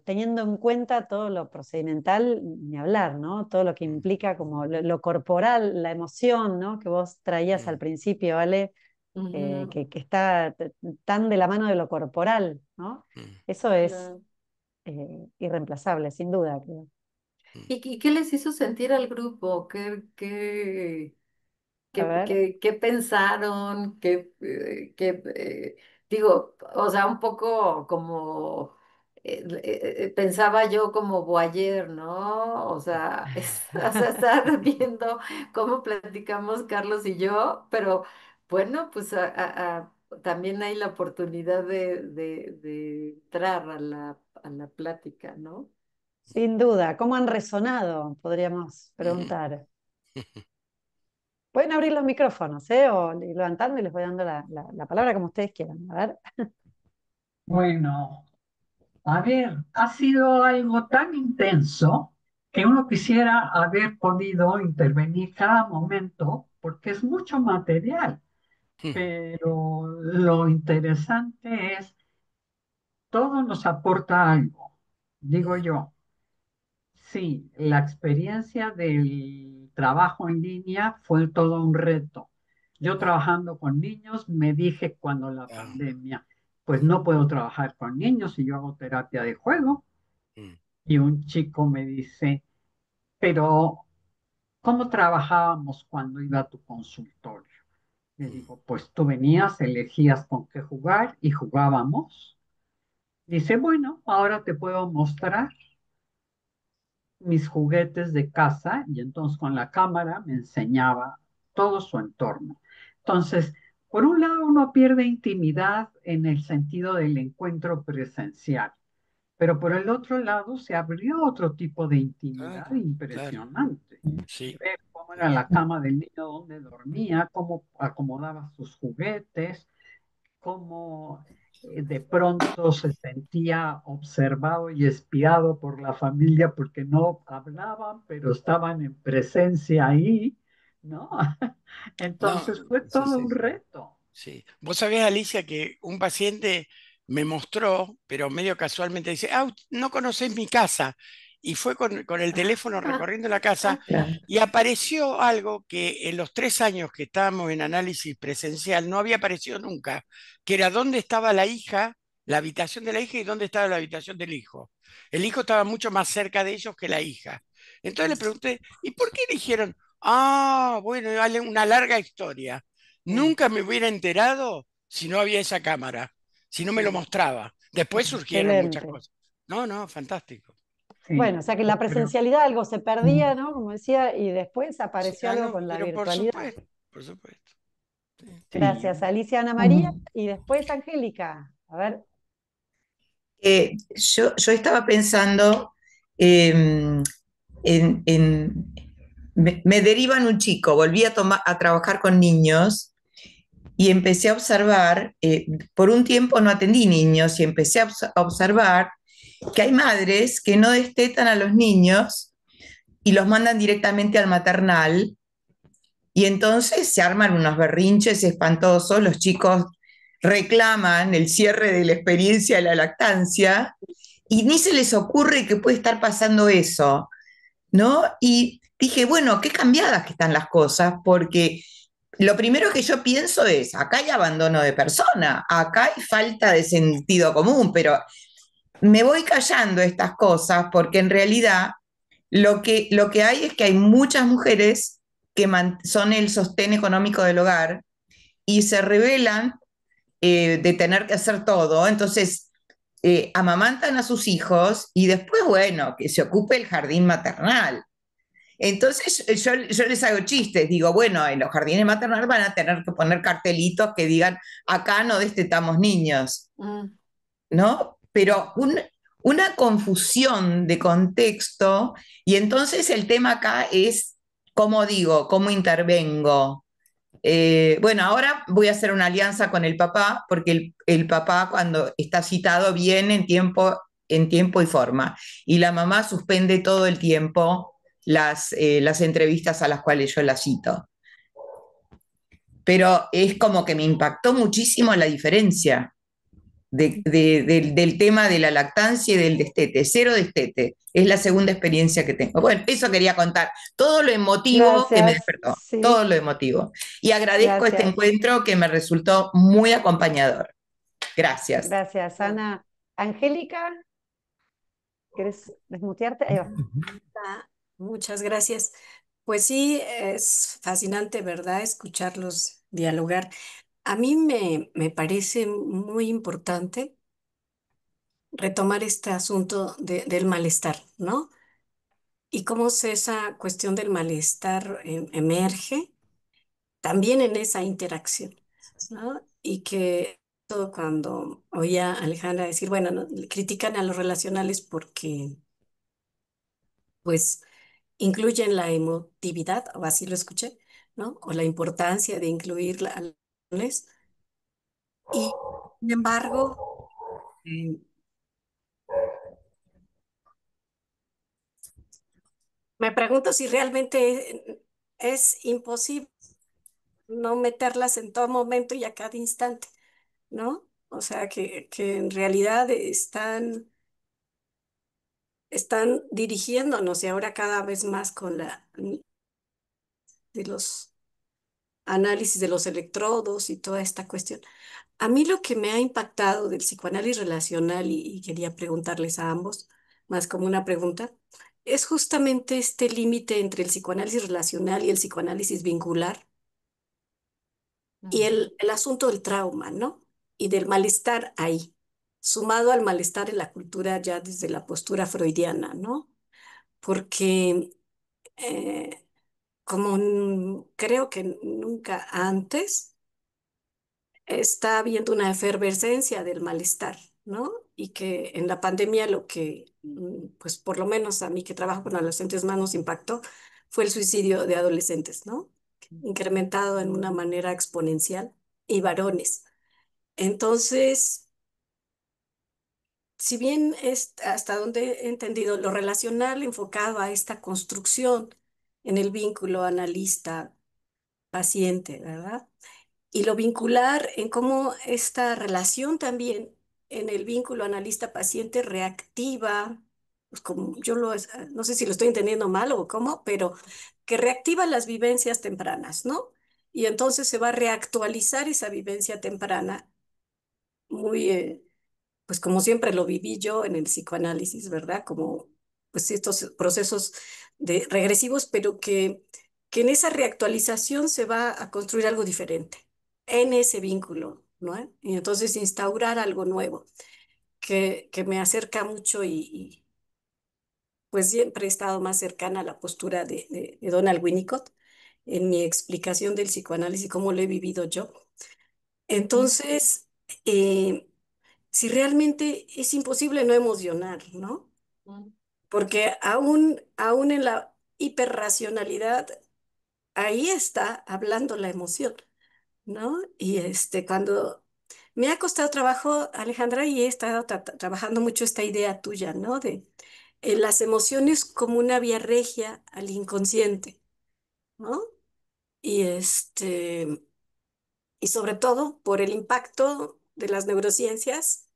teniendo en cuenta todo lo procedimental, ni hablar, ¿no? Todo lo que mm, implica como lo corporal, la emoción, ¿no? Que vos traías al mm, principio, ¿vale? Ujú. Que está tan de la mano de lo corporal, ¿no? mm, Eso es Claro. irreemplazable, sin duda, creo. mm. ¿Y qué les hizo sentir al grupo? A ver. ¿Qué pensaron? Digo, o sea, un poco como pensaba yo como voyeur, ¿no? O sea, o sea, estar viendo cómo platicamos Carlos y yo, pero bueno, pues también hay la oportunidad de entrar a la plática, ¿no? Sin duda, ¿cómo han resonado? Podríamos Ujú. preguntar. Pueden abrir los micrófonos, ¿eh? O ir levantando y les voy dando la palabra como ustedes quieran. A ver. Bueno, a ver, ha sido algo tan intenso que uno quisiera haber podido intervenir cada momento porque es mucho material, pero lo interesante es, todo nos aporta algo, digo yo. Sí, la experiencia del trabajo en línea fue todo un reto. Yo trabajando con niños me dije cuando la Ah, pandemia, pues no puedo trabajar con niños y yo hago terapia de juego. mm, Y un chico me dice, pero ¿cómo trabajábamos cuando iba a tu consultorio? Le mm, digo, pues tú venías, elegías con qué jugar y jugábamos. Dice, bueno, ahora te puedo mostrar mis juguetes de casa y entonces con la cámara me enseñaba todo su entorno. Entonces, por un lado uno pierde intimidad en el sentido del encuentro presencial, Pero por el otro lado se abrió otro tipo de intimidad Claro, claro, impresionante. sí. Ver cómo era la cama del niño, dónde dormía, cómo acomodaba sus juguetes, cómo de pronto se sentía observado y espiado por la familia porque no hablaban, pero estaban en presencia ahí, ¿no? No, Entonces fue sí, todo sí. un reto. Sí. Vos sabés, Alicia, que un paciente me mostró, pero medio casualmente, dice, ah, no conocés mi casa. Y fue con el teléfono Ah, recorriendo la casa claro. y apareció algo que en los 3 años que estábamos en análisis presencial no había aparecido nunca, que era dónde estaba la hija, la habitación de la hija y dónde estaba la habitación del hijo. El hijo estaba mucho más cerca de ellos que la hija. Entonces le pregunté, ¿y por qué eligieron? Ah, bueno, vale una larga historia. Sí, Nunca me hubiera enterado si no había esa cámara, si no me lo sí. mostraba. Después surgieron muchas Excelente. cosas. No, no, fantástico. Sí, Bueno, o sea que la pero presencialidad algo se perdía, ¿no? Como decía, y después Sí, apareció ah, algo no, con la pero por virtualidad. supuesto, por supuesto. Sí. sí, Gracias, Alicia, Ana María, y después Angélica. A ver, Yo estaba pensando eh, en me derivan un chico, volví a trabajar con niños y empecé a observar, por un tiempo no atendí niños y empecé a observar que hay madres que no destetan a los niños y los mandan directamente al maternal y entonces se arman unos berrinches espantosos, los chicos reclaman el cierre de la experiencia de la lactancia y ni se les ocurre que puede estar pasando eso, ¿no? Y dije, bueno, qué cambiadas que están las cosas, porque lo primero que yo pienso es, acá hay abandono de persona, acá hay falta de sentido común, pero me voy callando estas cosas porque en realidad lo que hay es que hay muchas mujeres que son el sostén económico del hogar y se rebelan de tener que hacer todo, entonces amamantan a sus hijos y después, bueno, que se ocupe el jardín maternal. Entonces yo les hago chistes, digo, bueno, en los jardines maternales van a tener que poner cartelitos que digan, acá no destetamos niños, Mm, ¿no? Pero una confusión de contexto y entonces el tema acá es cómo digo, cómo intervengo. Bueno, ahora voy a hacer una alianza con el papá, porque el papá cuando está citado viene en tiempo y forma, y la mamá suspende todo el tiempo las entrevistas a las cuales yo la cito. Pero es como que me impactó muchísimo la diferencia del tema de la lactancia y del destete. Cero destete. Es la segunda experiencia que tengo. Bueno, eso quería contar. Todo lo emotivo que me gracias, despertó. Todo sí, lo emotivo. Y agradezco este gracias, encuentro que me resultó muy acompañador. Gracias. gracias, Ana. Angélica, ¿querés desmutearte? Ahí va. Ah, muchas gracias. Pues sí, es fascinante, ¿verdad? Escucharlos dialogar. A mí me parece muy importante retomar este asunto del malestar, ¿no? Y cómo esa cuestión del malestar emerge también en esa interacción, ¿no? Y que todo cuando oía a Alejandra decir, bueno, critican a los relacionales porque, pues, incluyen la emotividad, o así lo escuché, ¿no? O la importancia de incluirla a los relacionales. Y, sin embargo, eh, me pregunto si realmente es imposible no meterlas en todo momento y a cada instante, ¿no? O sea, que en realidad están dirigiéndonos y ahora cada vez más con de los análisis de los electrodos y toda esta cuestión. A mí lo que me ha impactado del psicoanálisis relacional, y quería preguntarles a ambos, más como una pregunta, es justamente este límite entre el psicoanálisis relacional y el psicoanálisis vincular y Mm, el asunto del trauma, ¿no? Y del malestar ahí, sumado al malestar en la cultura ya desde la postura freudiana, ¿no? Porque eh, como creo que nunca antes está habiendo una efervescencia del malestar, ¿no? y que en la pandemia lo que, pues por lo menos a mí que trabajo con adolescentes más nos impactó fue el suicidio de adolescentes, ¿no? Incrementado en una manera exponencial y varones. Entonces, si bien es hasta donde he entendido lo relacional enfocado a esta construcción en el vínculo analista-paciente, ¿verdad? Y lo vincular en cómo esta relación también en el vínculo analista-paciente reactiva, pues como no sé si lo estoy entendiendo mal o cómo, pero que reactiva las vivencias tempranas, ¿no? Y entonces se va a reactualizar esa vivencia temprana muy, pues como siempre lo viví yo en el psicoanálisis, ¿verdad? Como pues estos procesos regresivos, pero que en esa reactualización se va a construir algo diferente, en ese vínculo, ¿no? Y entonces instaurar algo nuevo, que me acerca mucho pues siempre he estado más cercana a la postura de Donald Winnicott en mi explicación del psicoanálisis, cómo lo he vivido yo. Entonces, eh, si realmente es imposible no emocionar, ¿no? Porque aún en la hiperracionalidad, ahí está hablando la emoción, ¿no? Y cuando me ha costado trabajo, Alejandra, y he estado trabajando mucho esta idea tuya, ¿no? De las emociones como una vía regia al inconsciente, ¿no? Y y sobre todo por el impacto de las neurociencias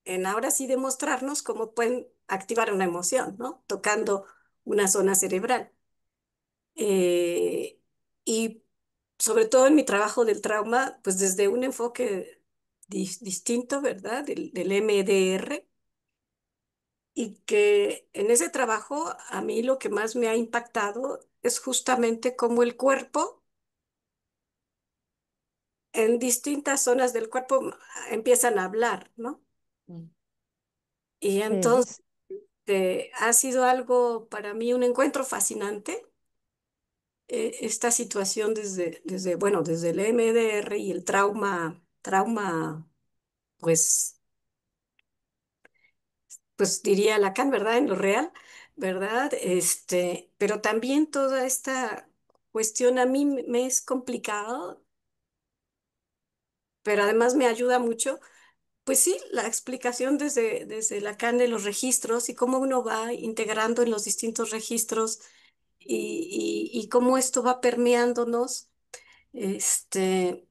en ahora sí demostrarnos cómo pueden activar una emoción, ¿no? Tocando una zona cerebral. Eh, y sobre todo en mi trabajo del trauma, pues desde un enfoque distinto, ¿verdad? Del MDR, y que en ese trabajo a mí lo que más me ha impactado es justamente cómo el cuerpo, en distintas zonas del cuerpo, empiezan a hablar, ¿no? Y Sí, yo, entonces ha sido algo para mí un encuentro fascinante, esta situación bueno, desde el MDR y el trauma, pues, pues diría Lacan, ¿verdad? En lo real, ¿verdad? Pero también toda esta cuestión a mí me es complicado, pero además me ayuda mucho. Pues sí, la explicación desde Lacan de los registros y cómo uno va integrando en los distintos registros y cómo esto va permeándonos. Este,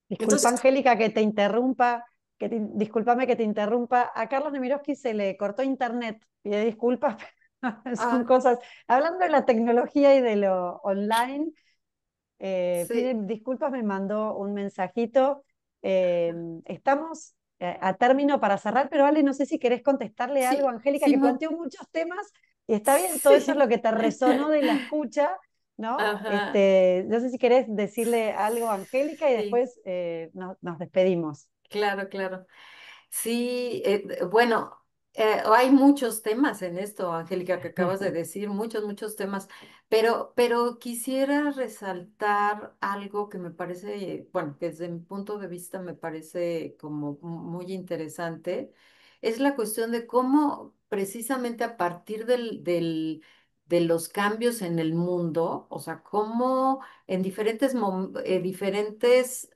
disculpa, entonces, Angélica, que te interrumpa, discúlpame que te interrumpa. A Carlos Nemirovsky se le cortó internet, pide disculpas, pero son Ah, cosas. Hablando de la tecnología y de lo online, pide sí, disculpas, me mandó un mensajito. Estamos a término para cerrar, pero Ale, no sé si querés contestarle algo a sí, Angélica, sí, que no, planteó muchos temas y está bien, todo eso es lo sí. que te resonó de la escucha, ¿no? Ajá, No sé si querés decirle algo a Angélica y sí, después nos despedimos. claro, claro. Sí, bueno, hay muchos temas en esto, Angélica, que acabas de decir, muchos temas, pero quisiera resaltar algo que me parece, bueno, que desde mi punto de vista me parece como muy interesante, es la cuestión de cómo precisamente a partir de los cambios en el mundo, o sea, cómo en diferentes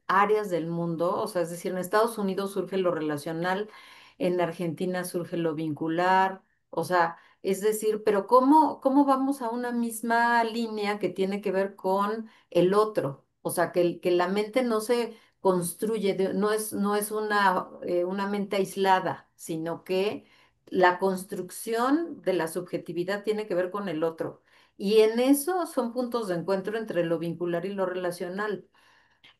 áreas del mundo, o sea, es decir, en Estados Unidos surge lo relacional, en Argentina surge lo vincular, o sea, es decir, pero ¿cómo vamos a una misma línea que tiene que ver con el otro? O sea, que la mente no se construye, no es una mente aislada, sino que la construcción de la subjetividad tiene que ver con el otro. Y en eso son puntos de encuentro entre lo vincular y lo relacional.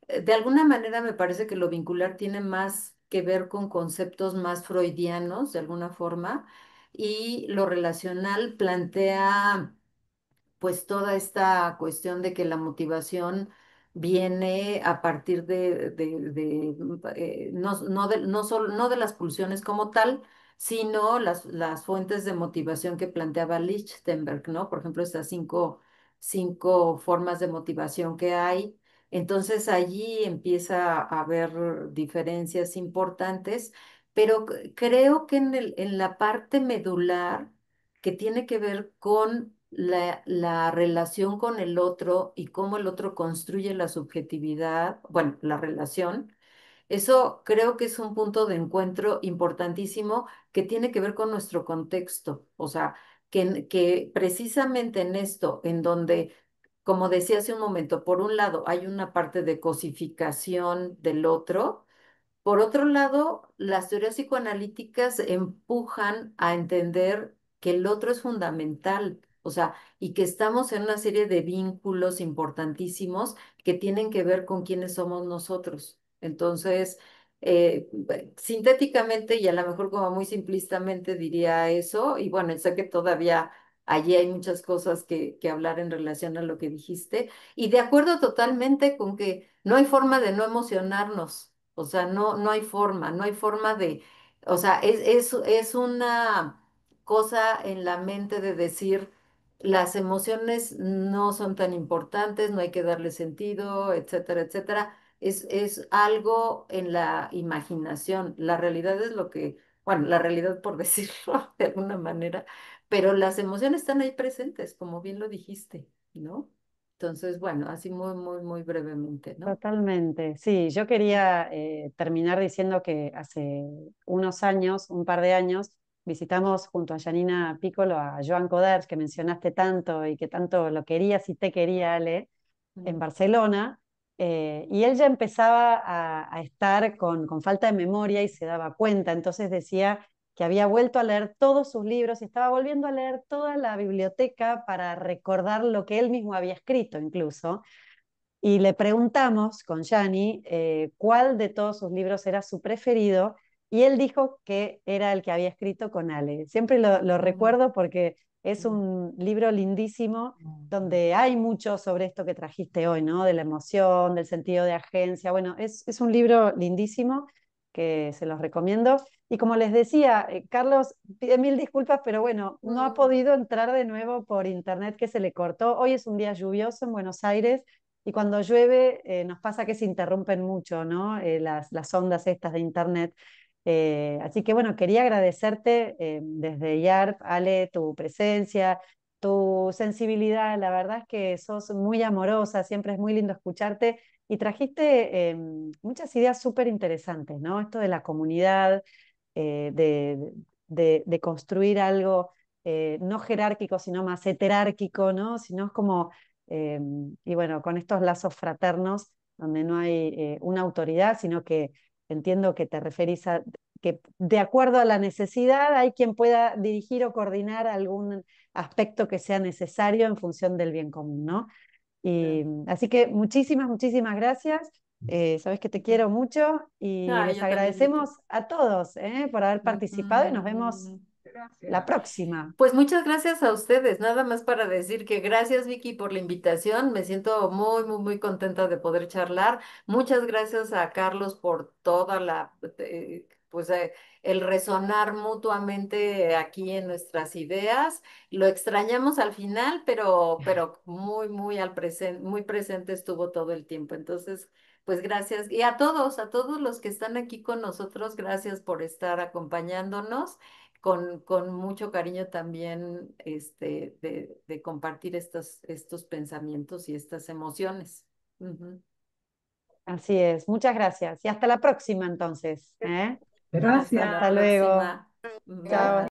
De alguna manera me parece que lo vincular tiene más que ver con conceptos más freudianos, de alguna forma, y lo relacional plantea pues toda esta cuestión de que la motivación viene a partir no de las pulsiones como tal, sino las fuentes de motivación que planteaba Lichtenberg, ¿no? Por ejemplo, estas cinco formas de motivación que hay. Entonces allí empieza a haber diferencias importantes, pero creo que en la parte medular que tiene que ver con la relación con el otro y cómo el otro construye la subjetividad, bueno, la relación. Eso creo que es un punto de encuentro importantísimo que tiene que ver con nuestro contexto. O sea, que precisamente en esto, en donde, como decía hace un momento, por un lado hay una parte de cosificación del otro, por otro lado, las teorías psicoanalíticas empujan a entender que el otro es fundamental, o sea, y que estamos en una serie de vínculos importantísimos que tienen que ver con quiénes somos nosotros. Entonces, sintéticamente y a lo mejor como muy simplistamente diría eso, y bueno, sé que todavía allí hay muchas cosas que hablar en relación a lo que dijiste, y de acuerdo totalmente con que no hay forma de no emocionarnos. O sea, no hay forma, no hay forma de, o sea, es una cosa en la mente de decir, las emociones no son tan importantes, no hay que darle sentido, etcétera, etcétera. Es algo en la imaginación. La realidad es lo que, bueno, la realidad por decirlo de alguna manera, pero las emociones están ahí presentes, como bien lo dijiste, ¿no? Entonces, bueno, así muy, muy, muy brevemente, ¿no? Totalmente, sí, yo quería terminar diciendo que hace unos años, un par de años, visitamos junto a Janina Piccolo a Joan Coders, que mencionaste tanto y que tanto lo querías y te quería, Ale, en Mm. Barcelona, y él ya empezaba a estar con falta de memoria y se daba cuenta, entonces decía que había vuelto a leer todos sus libros y estaba volviendo a leer toda la biblioteca para recordar lo que él mismo había escrito incluso. Y le preguntamos con Gianni cuál de todos sus libros era su preferido y él dijo que era el que había escrito con Ale. Siempre lo Ujú, recuerdo porque es ujú, un libro lindísimo Ujú. donde hay mucho sobre esto que trajiste hoy, ¿no? De la emoción, del sentido de agencia. Bueno, es un libro lindísimo que se los recomiendo. Y como les decía, Carlos pide mil disculpas, pero bueno, no ha ujú. podido entrar de nuevo por internet que se le cortó. Hoy es un día lluvioso en Buenos Aires y cuando llueve nos pasa que se interrumpen mucho, ¿no? Las ondas estas de internet. Así que bueno, quería agradecerte desde YARP, Ale, tu presencia, tu sensibilidad. La verdad es que sos muy amorosa, siempre es muy lindo escucharte y trajiste muchas ideas súper interesantes, ¿no? Esto de la comunidad, de construir algo no jerárquico, sino más heterárquico, ¿no? Sino es como eh, y bueno, con estos lazos fraternos, donde no hay una autoridad, sino que entiendo que te referís a que de acuerdo a la necesidad hay quien pueda dirigir o coordinar algún aspecto que sea necesario en función del bien común, ¿no? Y así que muchísimas, muchísimas gracias. Sabes que te quiero mucho y Ah, les yo también, Vicky. agradecemos a todos por haber participado y nos vemos Ujú. la Gracias. próxima. Pues muchas gracias a ustedes. Nada más para decir que gracias, Vicky, por la invitación. Me siento muy, muy, muy contenta de poder charlar. Muchas gracias a Carlos por toda pues, el resonar mutuamente aquí en nuestras ideas. Lo extrañamos al final, pero muy, muy muy presente estuvo todo el tiempo. Entonces, pues gracias. Y a todos los que están aquí con nosotros, gracias por estar acompañándonos con mucho cariño también de compartir estos pensamientos y estas emociones. Ujú. Así es, muchas gracias. Y hasta la próxima entonces. ¿Eh? Hasta la Hasta Gracias. luego. próxima. Bye Chao. bye.